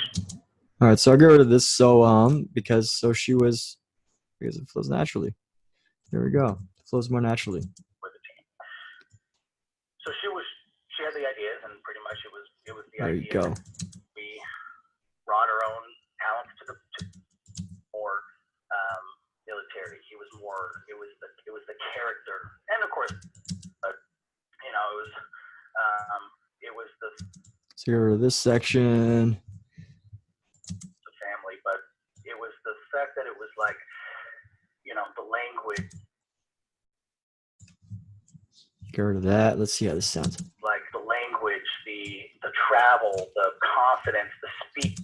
All right, so I'll get rid of this. So because it flows naturally. There we go. It flows more naturally. With a team. So she had the ideas, and pretty much it was the There idea. you go. We brought our own talents to more military. He was more. It was the character, and of course, it was the. So get rid of this section. The family, but it was the fact that it was like, the language. Get rid of that. Let's see how this sounds. Like the language, the travel, the confidence, the speak,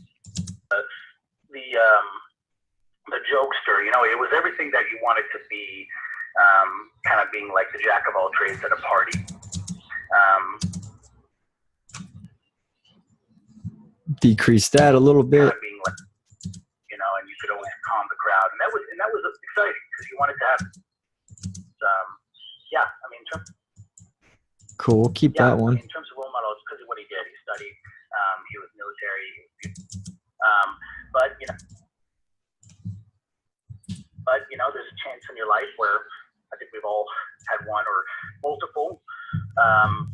the jokester. It was everything that you wanted to be. Kind of being like the jack of all trades at a party. Decrease that a little bit. Kind of being like, and you could always calm the crowd, and that was exciting because you wanted to have. Cool. Keep that one. In terms of role models, because of what he did, he studied. He was military. There's a chance in your life where I think we've all had one or multiple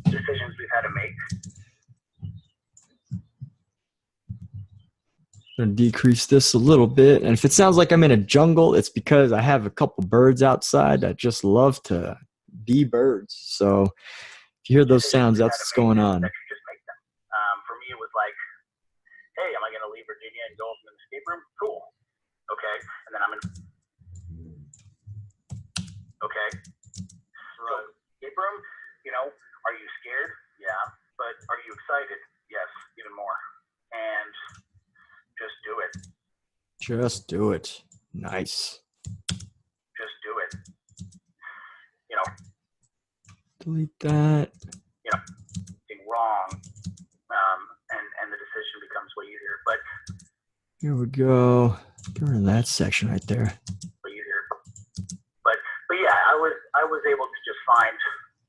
decisions we've had to make. I'm going to decrease this a little bit. And if it sounds like I'm in a jungle, it's because I have a couple birds outside that just love to be birds. So if you hear those sounds, that's what's going on. That you just make them. For me, it was like, hey, am I going to leave Virginia and go up in an escape room? Cool. Okay. And then I'm in. Okay. So, escape room, are you scared? Yeah. But are you excited? Yes, even more. And just do it. Just do it. Nice. Just do it. Delete that. Being wrong, and the decision becomes way easier. But Here we go. Get rid of that section right there. way easier. But yeah, I was able to just find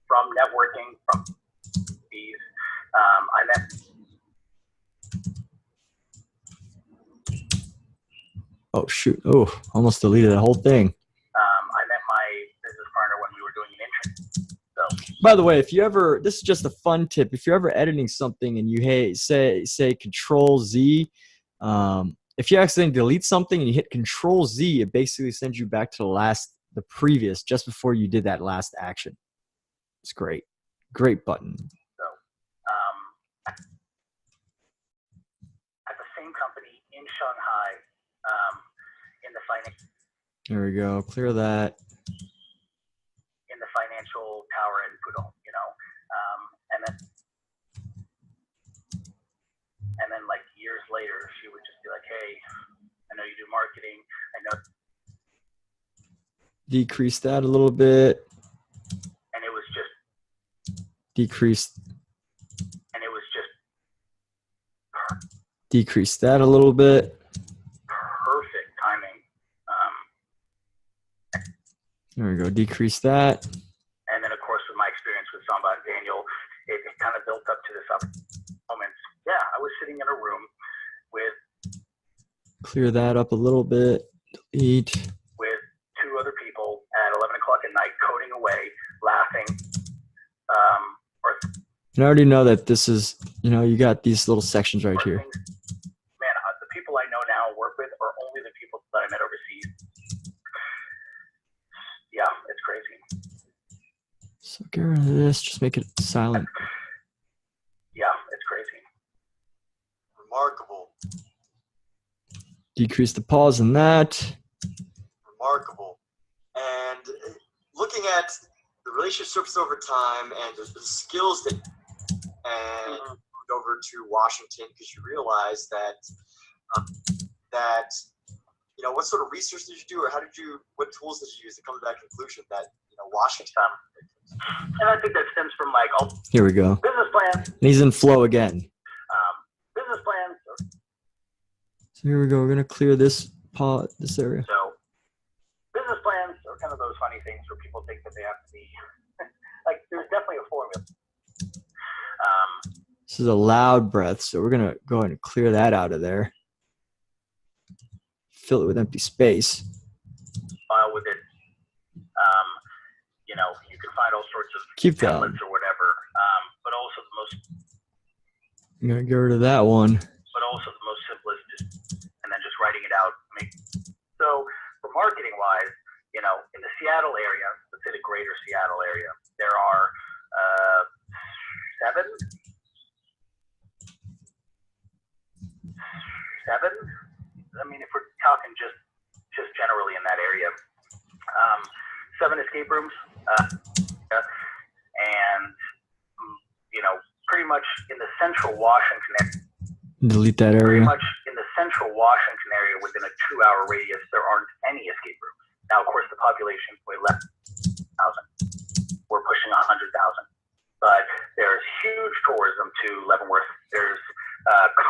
from networking, from these. I met. Oh shoot! Oh, almost deleted the whole thing. I met my business partner when we were doing an intern. So. By the way, if you ever, this is just a fun tip. If you're ever editing something and you say Control Z, if you accidentally delete something and you hit Control Z, it basically sends you back to the previous, just before you did that last action. It's great. Great button. So, at the same company in Shanghai, in the finance. There we go. Clear that. In the financial tower in Pudong, and then like years later, she would just be like, "Hey, I know you do marketing. I know." Decrease that a little bit. And it was just. Decrease. And it was just. Decrease that a little bit. Perfect timing. There we go. Decrease that. And then, of course, with my experience with Samba and Daniel, it kind of built up to this moment. Yeah, I was sitting in a room with. Clear that up a little bit. Delete. With two other people at 11 o'clock at night, coding away, laughing. And I already know that this is, you got these little sections right here. Man, the people I know now and work with are only the people that I met overseas. Yeah, it's crazy. So get rid of this. Just make it silent. Yeah, it's crazy. Remarkable. Decrease the pause in that. Remarkable. And looking at the relationships over time and the skills that moved over to Washington, because you realize that what sort of research did you do, or what tools did you use to come to that conclusion that Washington? And I think that stems from Here we go. Business plans. And he's in flow again. Business plans. So here we go. We're gonna clear this area. So business plans are kind of those funny things where people think that they have to be like. There's definitely a formula. This is a loud breath, so we're gonna go ahead and clear that out of there. Fill it with empty space. File with it. You can find all sorts of Keep that templates on. or whatever. But also the most. I'm gonna get rid of that one. But also the most simplest is, and then just writing it out. So for marketing wise, in the Seattle area, let's say the greater Seattle area, there are 7. I mean, if we're talking just generally in that area, 7 escape rooms, and pretty much in the central Washington. Delete that area. Pretty much in the central Washington area, within a 2-hour radius, there aren't any escape rooms. Now, of course, the population is way less than 1,000. We're pushing 100,000. But there's huge tourism to Leavenworth. There's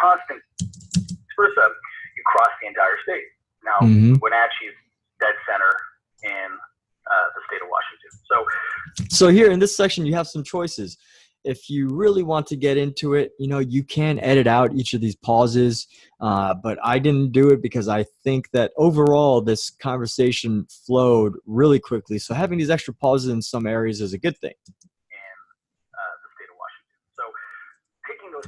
constant versa. You cross the entire state. Now, Wenatchee's dead center in the state of Washington. So here in this section, you have some choices. If you really want to get into it, you can edit out each of these pauses, but I didn't do it because I think that overall this conversation flowed really quickly. So having these extra pauses in some areas is a good thing. In the state of Washington. So picking those,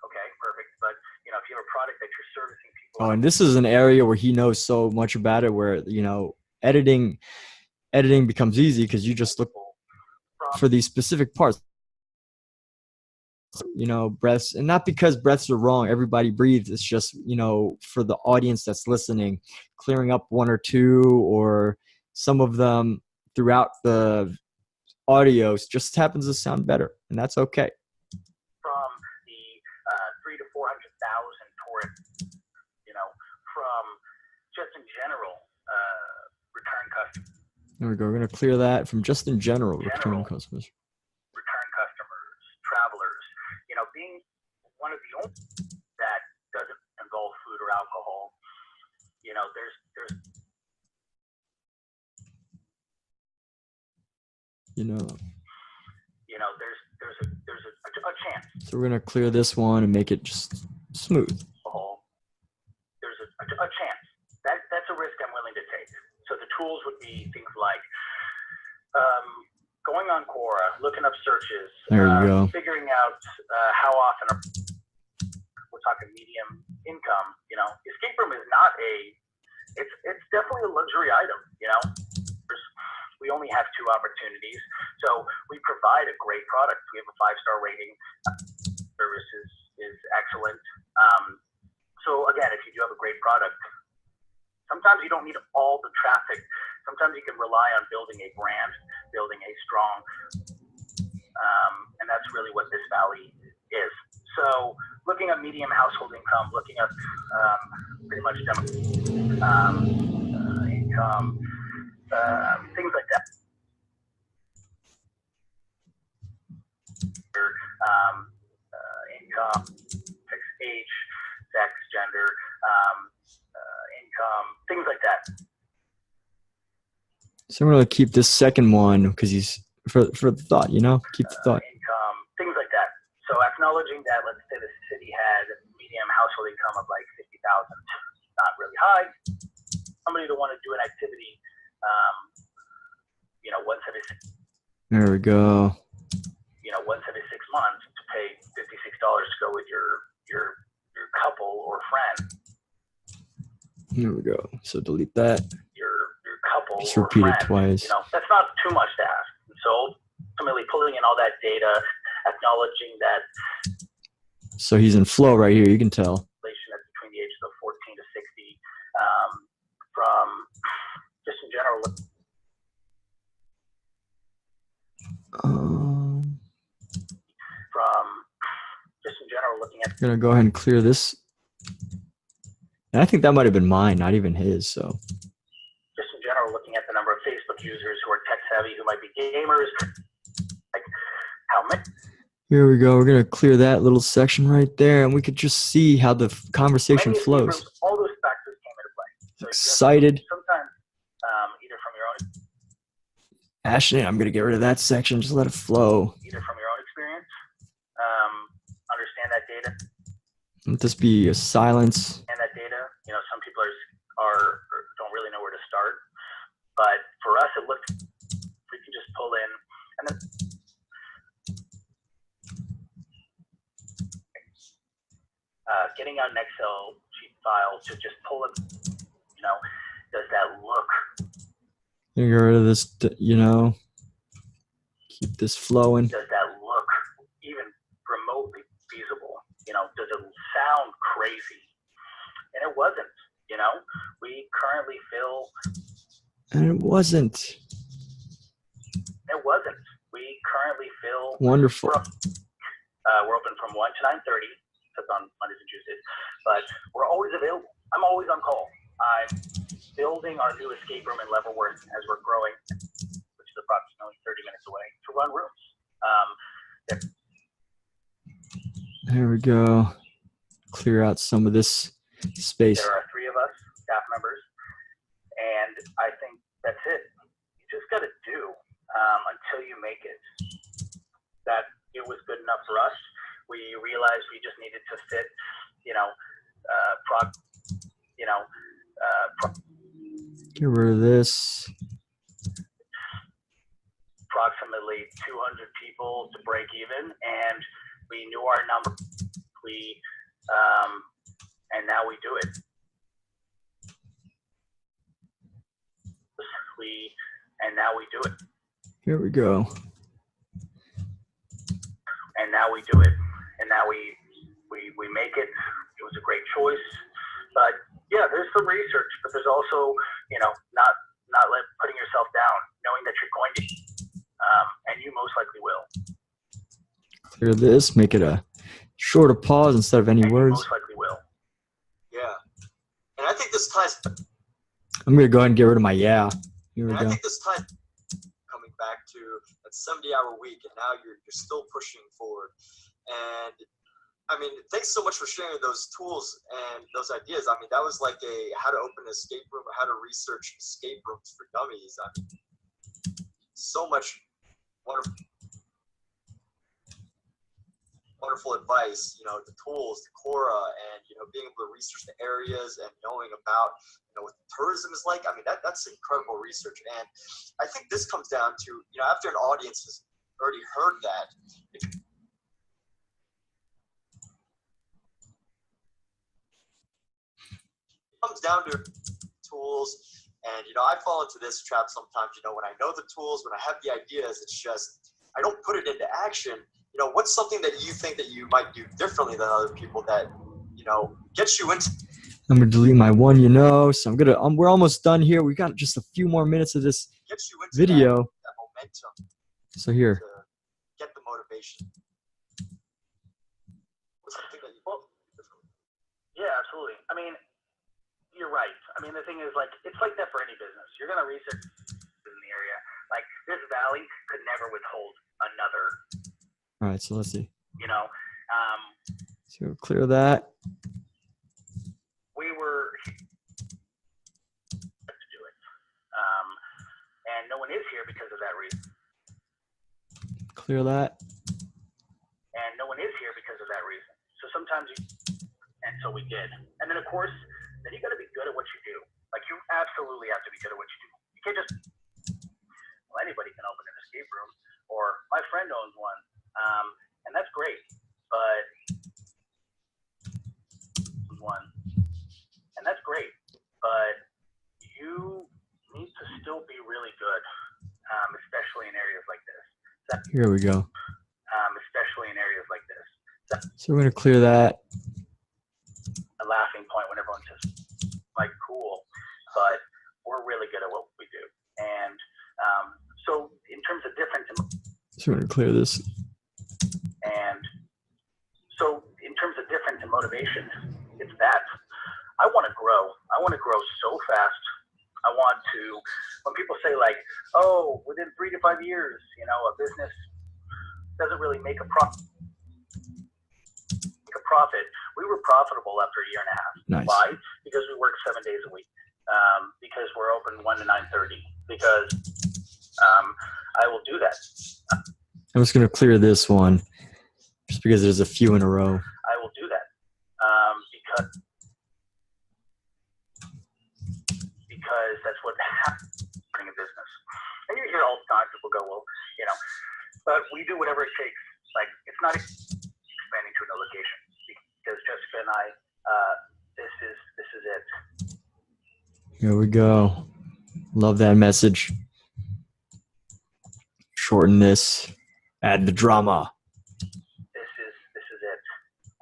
okay, perfect. But if you have a product that you're servicing people. Oh, and this is an area where he knows so much about it, where editing becomes easy because you just look for these specific parts. Breaths, and not because breaths are wrong. Everybody breathes. It's just, for the audience that's listening, clearing up 1 or 2 or some of them throughout the audio just happens to sound better, and that's okay. general return customers. There we go. We're going to clear that from just in general return customers. Return customers, travelers, being one of the only that doesn't involve food or alcohol. There's there's a chance. So we're going to clear this one and make it just smooth. There's a chance. That's a risk I'm willing to take. So the tools would be things like going on Quora, looking up searches, there you go. Figuring out how often we're talking medium income. Escape room is not it's definitely a luxury item. We only have 2 opportunities, so we provide a great product. We have a 5-star rating. Service is excellent. So again, if you do have a great product, sometimes you don't need all the traffic. Sometimes you can rely on building a brand, building a strong, and that's really what this valley is. So looking at medium household income, looking at pretty much income, things like that. Income, age, sex, gender, income, things like that. So I'm going to keep this second one because he's for the thought, keep the thought. Income, things like that. So acknowledging that, let's say the city had medium household income of like 50,000, not really high. Somebody to want to do an activity, once every there we go. Once every 6 months to pay $56 to go with your couple or friend. Here we go. So delete that. Your couple. Just repeat it twice. That's not too much to ask. And so ultimately pulling in all that data, acknowledging that. So he's in flow right here. You can tell. That's between the ages of 14 to 60. From just in general. From just in general looking at. I'm gonna go ahead and clear this. And I think that might have been mine, not even his. So. Just in general, looking at the number of Facebook users who are tech savvy, who might be gamers, like how many. Here we go. We're gonna clear that little section right there, and we could just see how the conversation flows. All those factors came into play. So excited. Sometimes, either from your own. Passionate. I'm gonna get rid of that section. Just let it flow. Either from your own experience, understand that data. Let this be a silence. And that data, some people are don't really know where to start. But for us, it looked, we can just pull in and then getting out an Excel sheet file to just pull it, does that look? Get rid of this, keep this flowing. Does that look even remotely feasible? Does it sound crazy? And it wasn't, we currently feel. And it wasn't. It wasn't. We currently feel. Wonderful. We're open from 1 to 9:30, except on Mondays and Tuesdays, but we're always available. I'm always on call. I'm building our new escape room in Leavenworth as we're growing, which is approximately 30 minutes away, to run rooms. There we go. Clear out some of this space. There are 3 of us, staff members, and I think that's it. You just got to do until you make it. That it was good enough for us. We realized we just needed to fit, Get rid of this. Approximately 200 people to break even, and we knew our number. And now we do it. And now we do it. Here we go. And now we do it. And now we make it. It was a great choice. But yeah, there's some research, but there's also, not putting yourself down, knowing that you're going to, and you most likely will. Clear this, make it a shorter pause instead of any words. You most likely will. Yeah. And I think this ties. I'm going to go ahead and get rid of my yeah. Here we And go. I think this time coming back to that 70-hour week, and now you're still pushing forward. And I mean, thanks so much for sharing those tools and those ideas. I mean, that was like a how to open an escape room, or how to research escape rooms for dummies. I mean, so much wonderful advice. You know, the tools, the Quora, and being able to research the areas and knowing about what tourism is like. I mean, that's incredible research. And I think this comes down to after an audience has already heard that. It comes down to tools, and I fall into this trap sometimes. When I know the tools, when I have the ideas, it's just I don't put it into action. What's something that you think that you might do differently than other people that gets you into? I'm gonna delete my one, so we're almost done here. We got just a few more minutes of this video. That momentum. So here. To get the motivation. What's something that you yeah, absolutely. I mean, you're right. I mean, the thing is, it's like that for any business. You're going to research in the area. Like, this valley could never withhold another. All right, so let's see. So we'll clear that. We were to do it. And no one is here because of that reason. Clear that. And no one is here because of that reason. So sometimes and so we did. And then, of course, then you got to be good at what you do. Like, you absolutely have to be good at what you do. You can't just, anybody can open an escape room, or my friend owns one, and that's great, but you need to still be really good, especially in areas like this. Here we go. Especially in areas like this. So we're going to clear that. A laughing point when everyone says, cool, but we're really good at what we do. And so in terms of different... So we're going to clear this. And so in terms of difference in motivation, it's that. I want to grow. I want to grow so fast. I want to... When people say, within 3 to 5 years, a business doesn't really make a profit. We were profitable after a year and a half. Nice. Why? Because we work 7 days a week. Because we're open 1 to 9:30. Because I will do that. I'm just going to clear this one just because there's a few in a row. I will do that. Because that's what happens in a business. And you hear all the time people go, but we do whatever it takes. It's not expanding to another location. Because Jessica and I, this is it. Here we go. Love that message. Shorten this. Add the drama. This is it.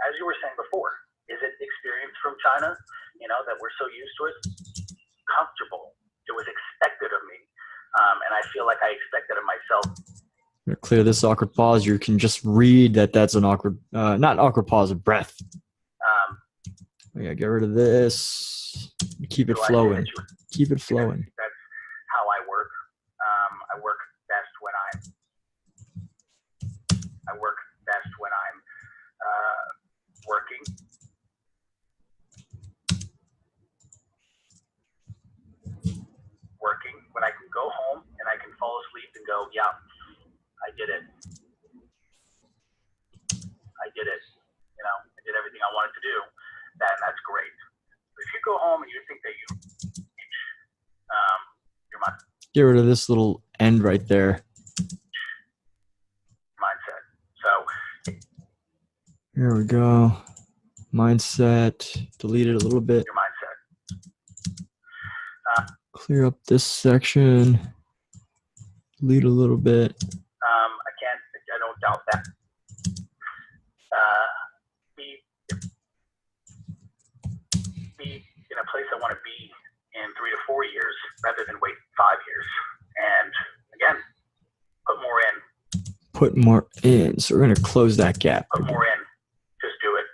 As you were saying before, is it experience from China? That we're so used to it. Comfortable. It was expected of me, and I feel like I expected of myself. I'm gonna clear this awkward pause. You can just read that's an awkward, not awkward pause, a breath. Yeah, get rid of this. Keep it flowing. Keep it flowing. That's how I work. I work best when I'm working. When I can go home and I can fall asleep and go, yeah, I did it. I did everything I wanted to do. That's great. But if you go home and you think that your mind, get rid of this little end right there. Mindset. So here we go. Mindset. Delete it a little bit. Your mindset. Clear up this section. Delete a little bit. I don't doubt that. Be in a place I want to be in 3 to 4 years rather than wait 5 years. And again, put more in. Put more in. So we're going to close that gap. Put more in. Just do it.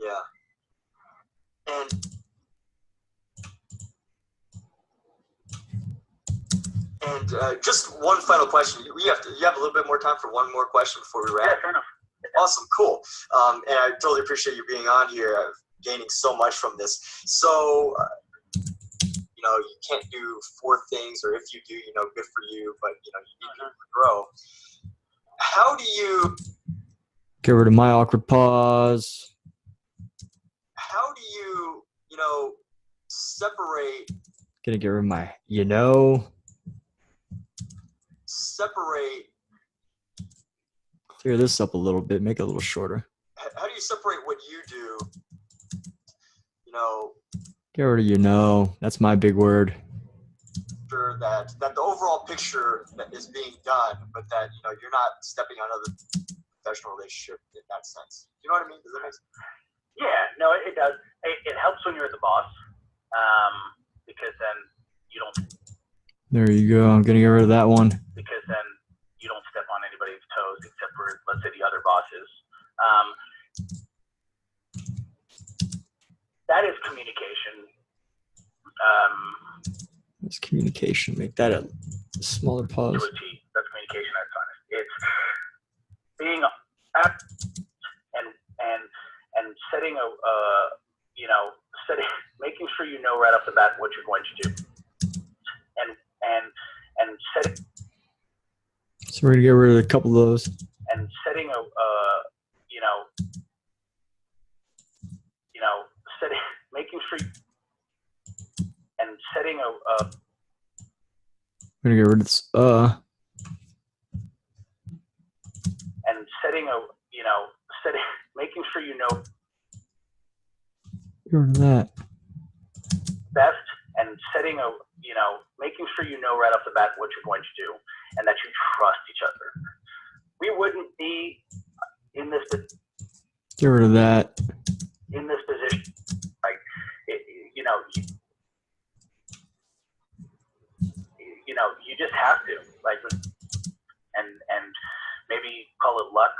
Yeah. And And just one final question. You have a little bit more time for one more question before we wrap. Yeah, fair enough. Awesome, cool. And I totally appreciate you being on here. I'm gaining so much from this. So, you can't do 4 things, or if you do, good for you, but, you need to grow. How do you... Get rid of my awkward pause. How do you, separate... Gonna get rid of my, Separate... Clear this up a little bit, make it a little shorter. How do you separate what you do, Get rid of that's my big word. sure that the overall picture that is being done, but that, you're not stepping on other professional relationship in that sense. You know what I mean? Does that make sense? Yeah, no, it does. It helps when you're the boss, because then you don't. There you go. I'm gonna get rid of that one. Because then you don't step on anybody's toes except for, let's say, the other bosses. That is communication. It's communication. Make that a smaller pause. To a T. That's communication at its finest. It's being up and setting making sure you know right off the bat what you're going to do, and setting. So we're gonna get rid of a couple of those. And setting making sure. And setting I'm gonna get rid of this. And making sure you know. Get rid of that. Best, and making sure you know right off the bat what you're going to do, and that you trust each other. We wouldn't be in this. Get rid of that. In this position, you just have to, and maybe call it luck,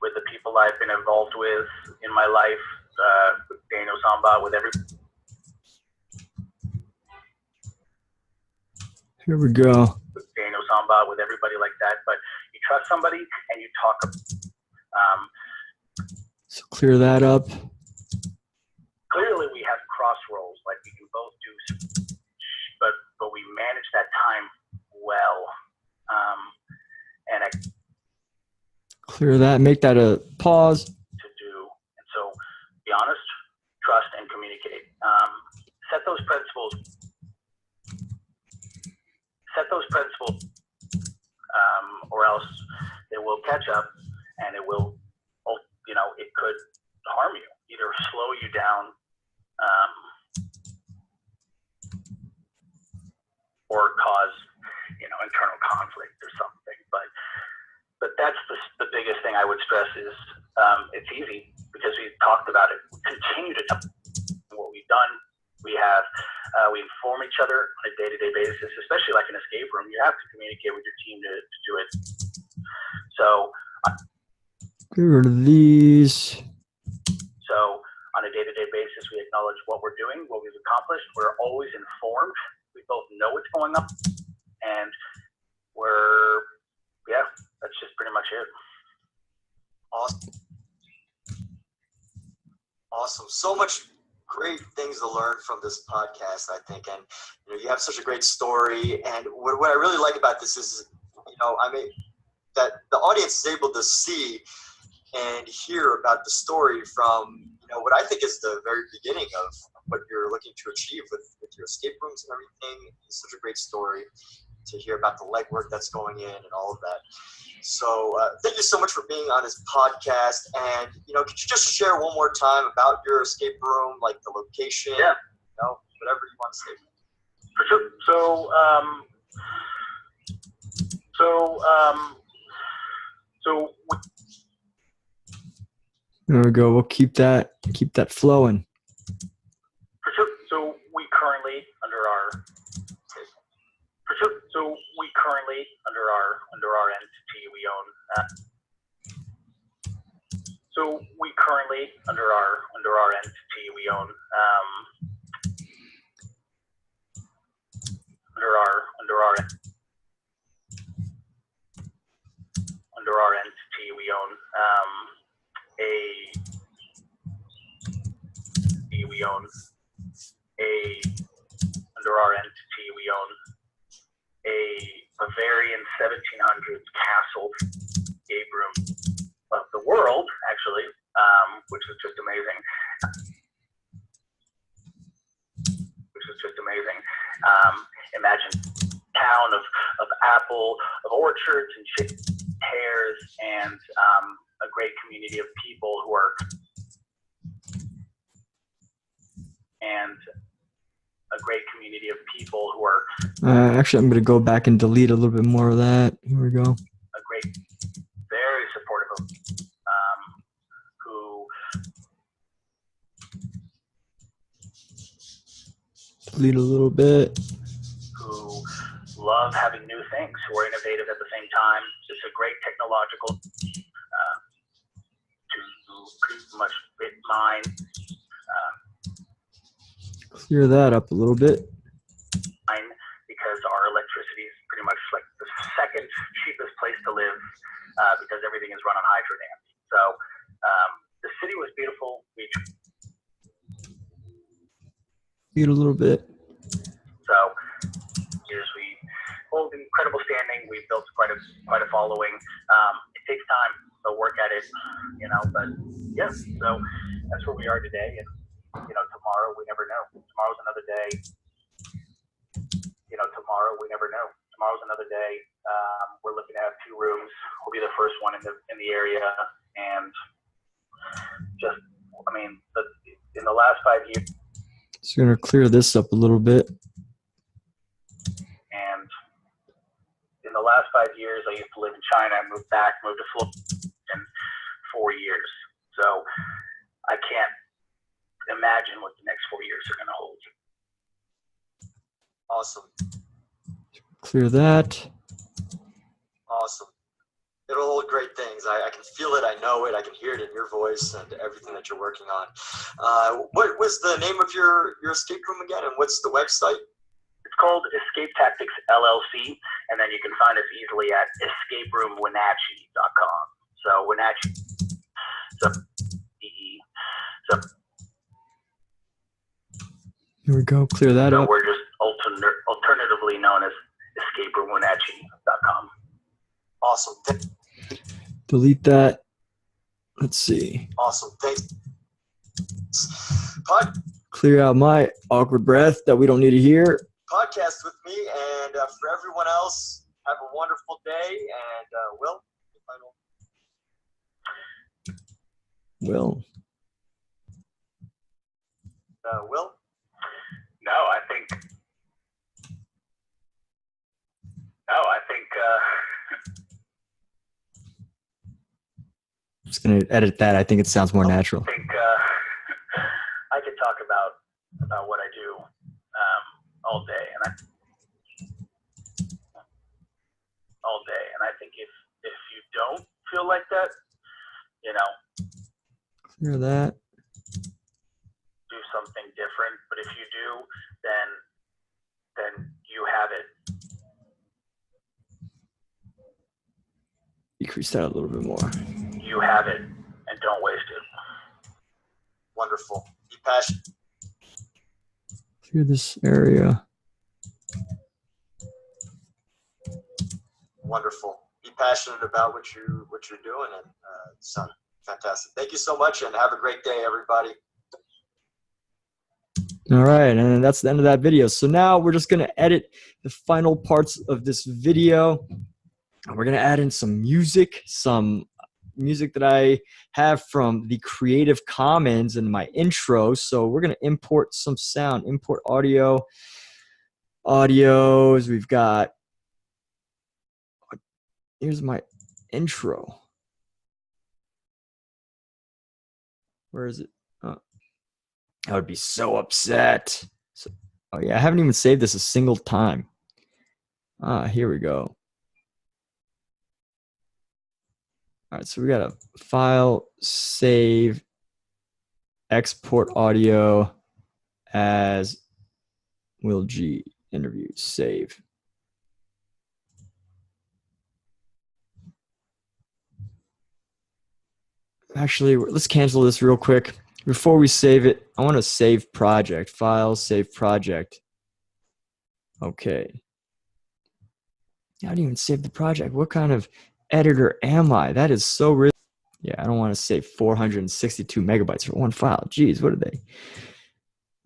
with the people I've been involved with in my life, with Daniel Samba, with every. Here we go. With Daniel Samba, with everybody like that, but you trust somebody and you talk. So clear that up. Clearly, we have cross roles, like we can both do, but we manage that time well. And I clear that. Make that a pause. To do, and so be honest, trust, and communicate. Set those principles. Or else it will catch up, and it will, it could harm you, either slow you down, or cause, internal conflict or something. But that's the biggest thing I would stress is, it's easy because we've talked about it. We continue to talk what we've done. We inform each other on a day-to-day basis, especially like an escape room. You have to communicate with your team to do it. So, get rid of these. So on a day-to-day basis, we acknowledge what we're doing, what we've accomplished. We're always informed. We both know what's going up, and that's just pretty much it. Awesome. So much great things to learn from this podcast, I think. And, you have such a great story. And what I really like about this is, that the audience is able to see and hear about the story from, what I think is the very beginning of what you're looking to achieve with your escape rooms and everything. It's such a great story to hear about the legwork that's going in and all of that. So thank you so much for being on this podcast. And, could you just share one more time about your escape room, like the location, Yeah. Whatever you want to say. For sure. So There we go. We'll keep that flowing. for sure. So we currently under our entity we own. So we currently under our entity we own. Under our under our entity. We own under our entity, we own a Bavarian 1700s castle escape room of the world, actually, which is just amazing. Imagine a town of apple, of orchards and pears, and a great community of people who are actually, I'm going to go back and delete a little bit more of that. Here we go. A great, very supportive of who delete a little bit. Who love having new things, who are innovative at the same time. It's a great technological to pretty much fit mine. Clear that up a little bit. Because our electricity is pretty much like the second cheapest place to live because everything is run on hydro dams. So the city was beautiful. Beat a little bit. So we hold incredible standing. We've built quite a following. It takes time to work at it, but yeah, so that's where we are today. And tomorrow we never know. Tomorrow's another day. Tomorrow's another day. We're looking to have 2 rooms. We'll be the first one in the area. And in the last 5 years. Just going to clear this up a little bit. And in the last 5 years, I used to live in China. I moved to Florida in 4 years. So I can't imagine what the next 4 years are going to hold. Awesome. Clear that. Awesome. It'll hold great things. I can feel it. I know it. I can hear it in your voice and everything that you're working on. What was the name of your escape room again, and what's the website? It's called Escape Tactics LLC, and then you can find us easily at escaperoomwenatchee.com. So Wenatchee. Here we go. Clear that up. We're just alternatively known as escaperoomwenatchee.com. Awesome. Delete that. Let's see. Awesome. Thanks. Clear out my awkward breath that we don't need to hear. Podcast with me, and for everyone else, have a wonderful day. And Will? Will? No, I think I'm just going to edit that. I think it sounds more natural. I think I could talk about what I do all day, and I think if you don't feel like that, Clear that. do something different. But if you do, then you have it. Decrease that a little bit more. You have it, and don't waste it. Wonderful. Be passionate. Clear this area. Wonderful. Be passionate about what you're doing, and sound fantastic. Thank you so much, and have a great day, everybody. All right, and that's the end of that video. So now we're just going to edit the final parts of this video. We're going to add in some music that I have from the Creative Commons in my intro. So we're going to import some sound, import audios. We've got, here's my intro. Where is it? Oh, I would be so upset. Oh yeah, I haven't even saved this a single time. Here we go. All right, so we got a file, save, export audio as Will G interview, save. Actually, let's cancel this real quick. Before we save it, I want to save project. File, save project. Okay. I didn't even save the project. What kind of editor am I? That is so risky. Yeah, I don't want to save 462 megabytes for one file. Jeez, what are they?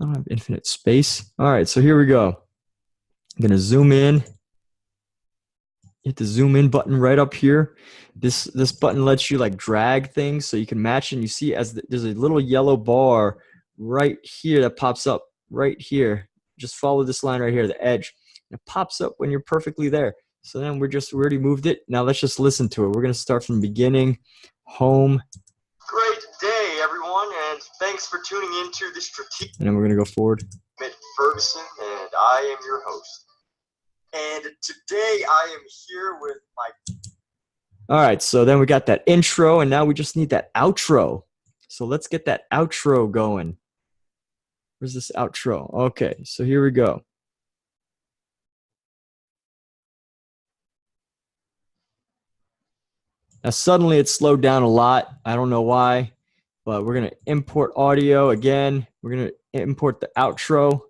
I don't have infinite space. All right, so here we go. I'm going to zoom in. Hit the zoom in button right up here. This button lets you like drag things so you can match, and you see there's a little yellow bar right here that pops up right here. Just follow this line right here, the edge. It pops up when you're perfectly there. So then we already moved it. Now let's just listen to it. We're going to start from the beginning. Home. Great day, everyone, and thanks for tuning into the Strategic. And then we're going to go forward. Ferguson, and I am your host. And today I am here with my... All right, so then we got that intro, and now we just need that outro. So let's get that outro going. Where's this outro? Okay, so here we go. Now suddenly it slowed down a lot. I don't know why, but we're going to import audio again. We're going to import the outro.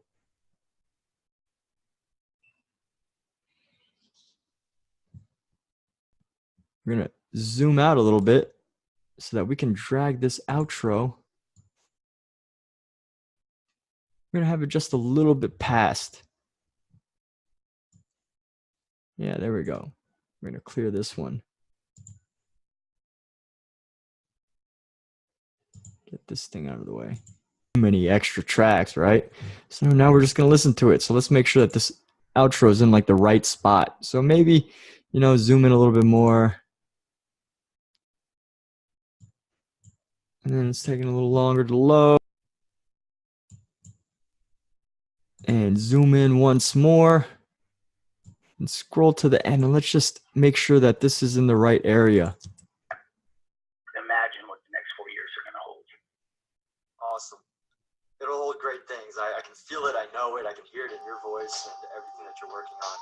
We're going to zoom out a little bit so that we can drag this outro. We're going to have it just a little bit past. Yeah, there we go. We're going to clear this one. Get this thing out of the way. Too many extra tracks, right? So now we're just going to listen to it. So let's make sure that this outro is in like the right spot. So maybe, zoom in a little bit more. And then it's taking a little longer to load. And zoom in once more. And scroll to the end. And let's just make sure that this is in the right area. Imagine what the next 4 years are going to hold. Awesome. It'll hold great things. I can feel it. I know it. I can hear it in your voice and everything that you're working on.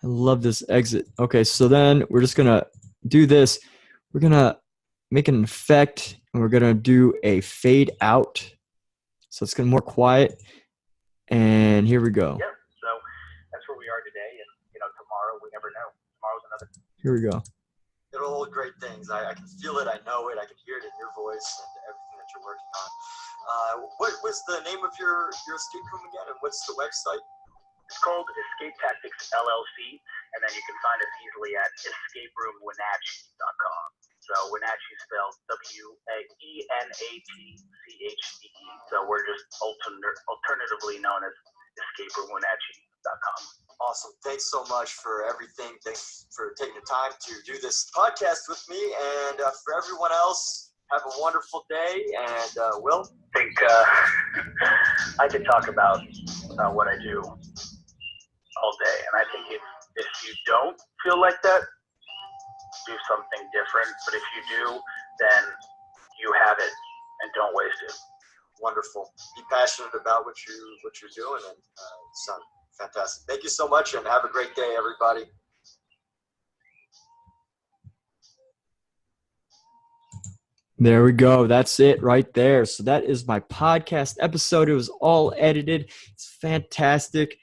I love this exit. Okay, so then we're just going to do this. We're going to make an effect, and we're going to do a fade out. So it's going to be more quiet. And here we go. Yeah, so that's where we are today. And, tomorrow, we never know. Tomorrow's another. Here we go. It'll hold great things. I can feel it. I know it. I can hear it in your voice and everything that you're working on. What was the name of your escape room again, and what's the website? It's called Escape Tactics LLC, and then you can find us easily at escaperoomwenatchee.com. So Wenatchee spelled WENATCHEE. So we're just alternatively known as escaperoomwenatchee.com. Awesome. Thanks so much for everything. Thanks for taking the time to do this podcast with me. And for everyone else, have a wonderful day. And Will? I think I could talk about what I do all day. And I think if you don't feel like that, do something different. But if you do, then you have it and don't waste it. Wonderful. Be passionate about what you're doing, and son, fantastic. Thank you so much, and have a great day, everybody. There we go. That's it right there. So that is my podcast episode. It was all edited. It's fantastic.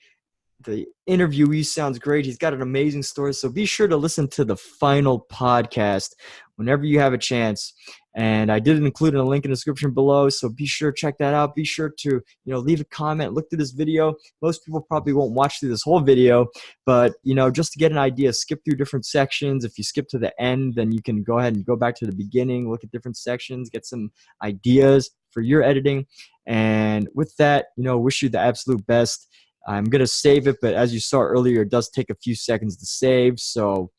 The interviewee sounds great. He's got an amazing story. So be sure to listen to the final podcast whenever you have a chance. And I did include a link in the description below. So be sure to check that out. Be sure to, leave a comment, look through this video. Most people probably won't watch through this whole video, but, just to get an idea, skip through different sections. If you skip to the end, then you can go ahead and go back to the beginning, look at different sections, get some ideas for your editing. And with that, wish you the absolute best. I'm going to save it, but as you saw earlier, it does take a few seconds to save. So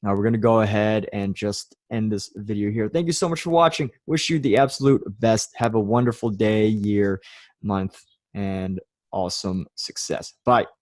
now we're going to go ahead and just end this video here. Thank you so much for watching. Wish you the absolute best. Have a wonderful day, year, month, and awesome success. Bye.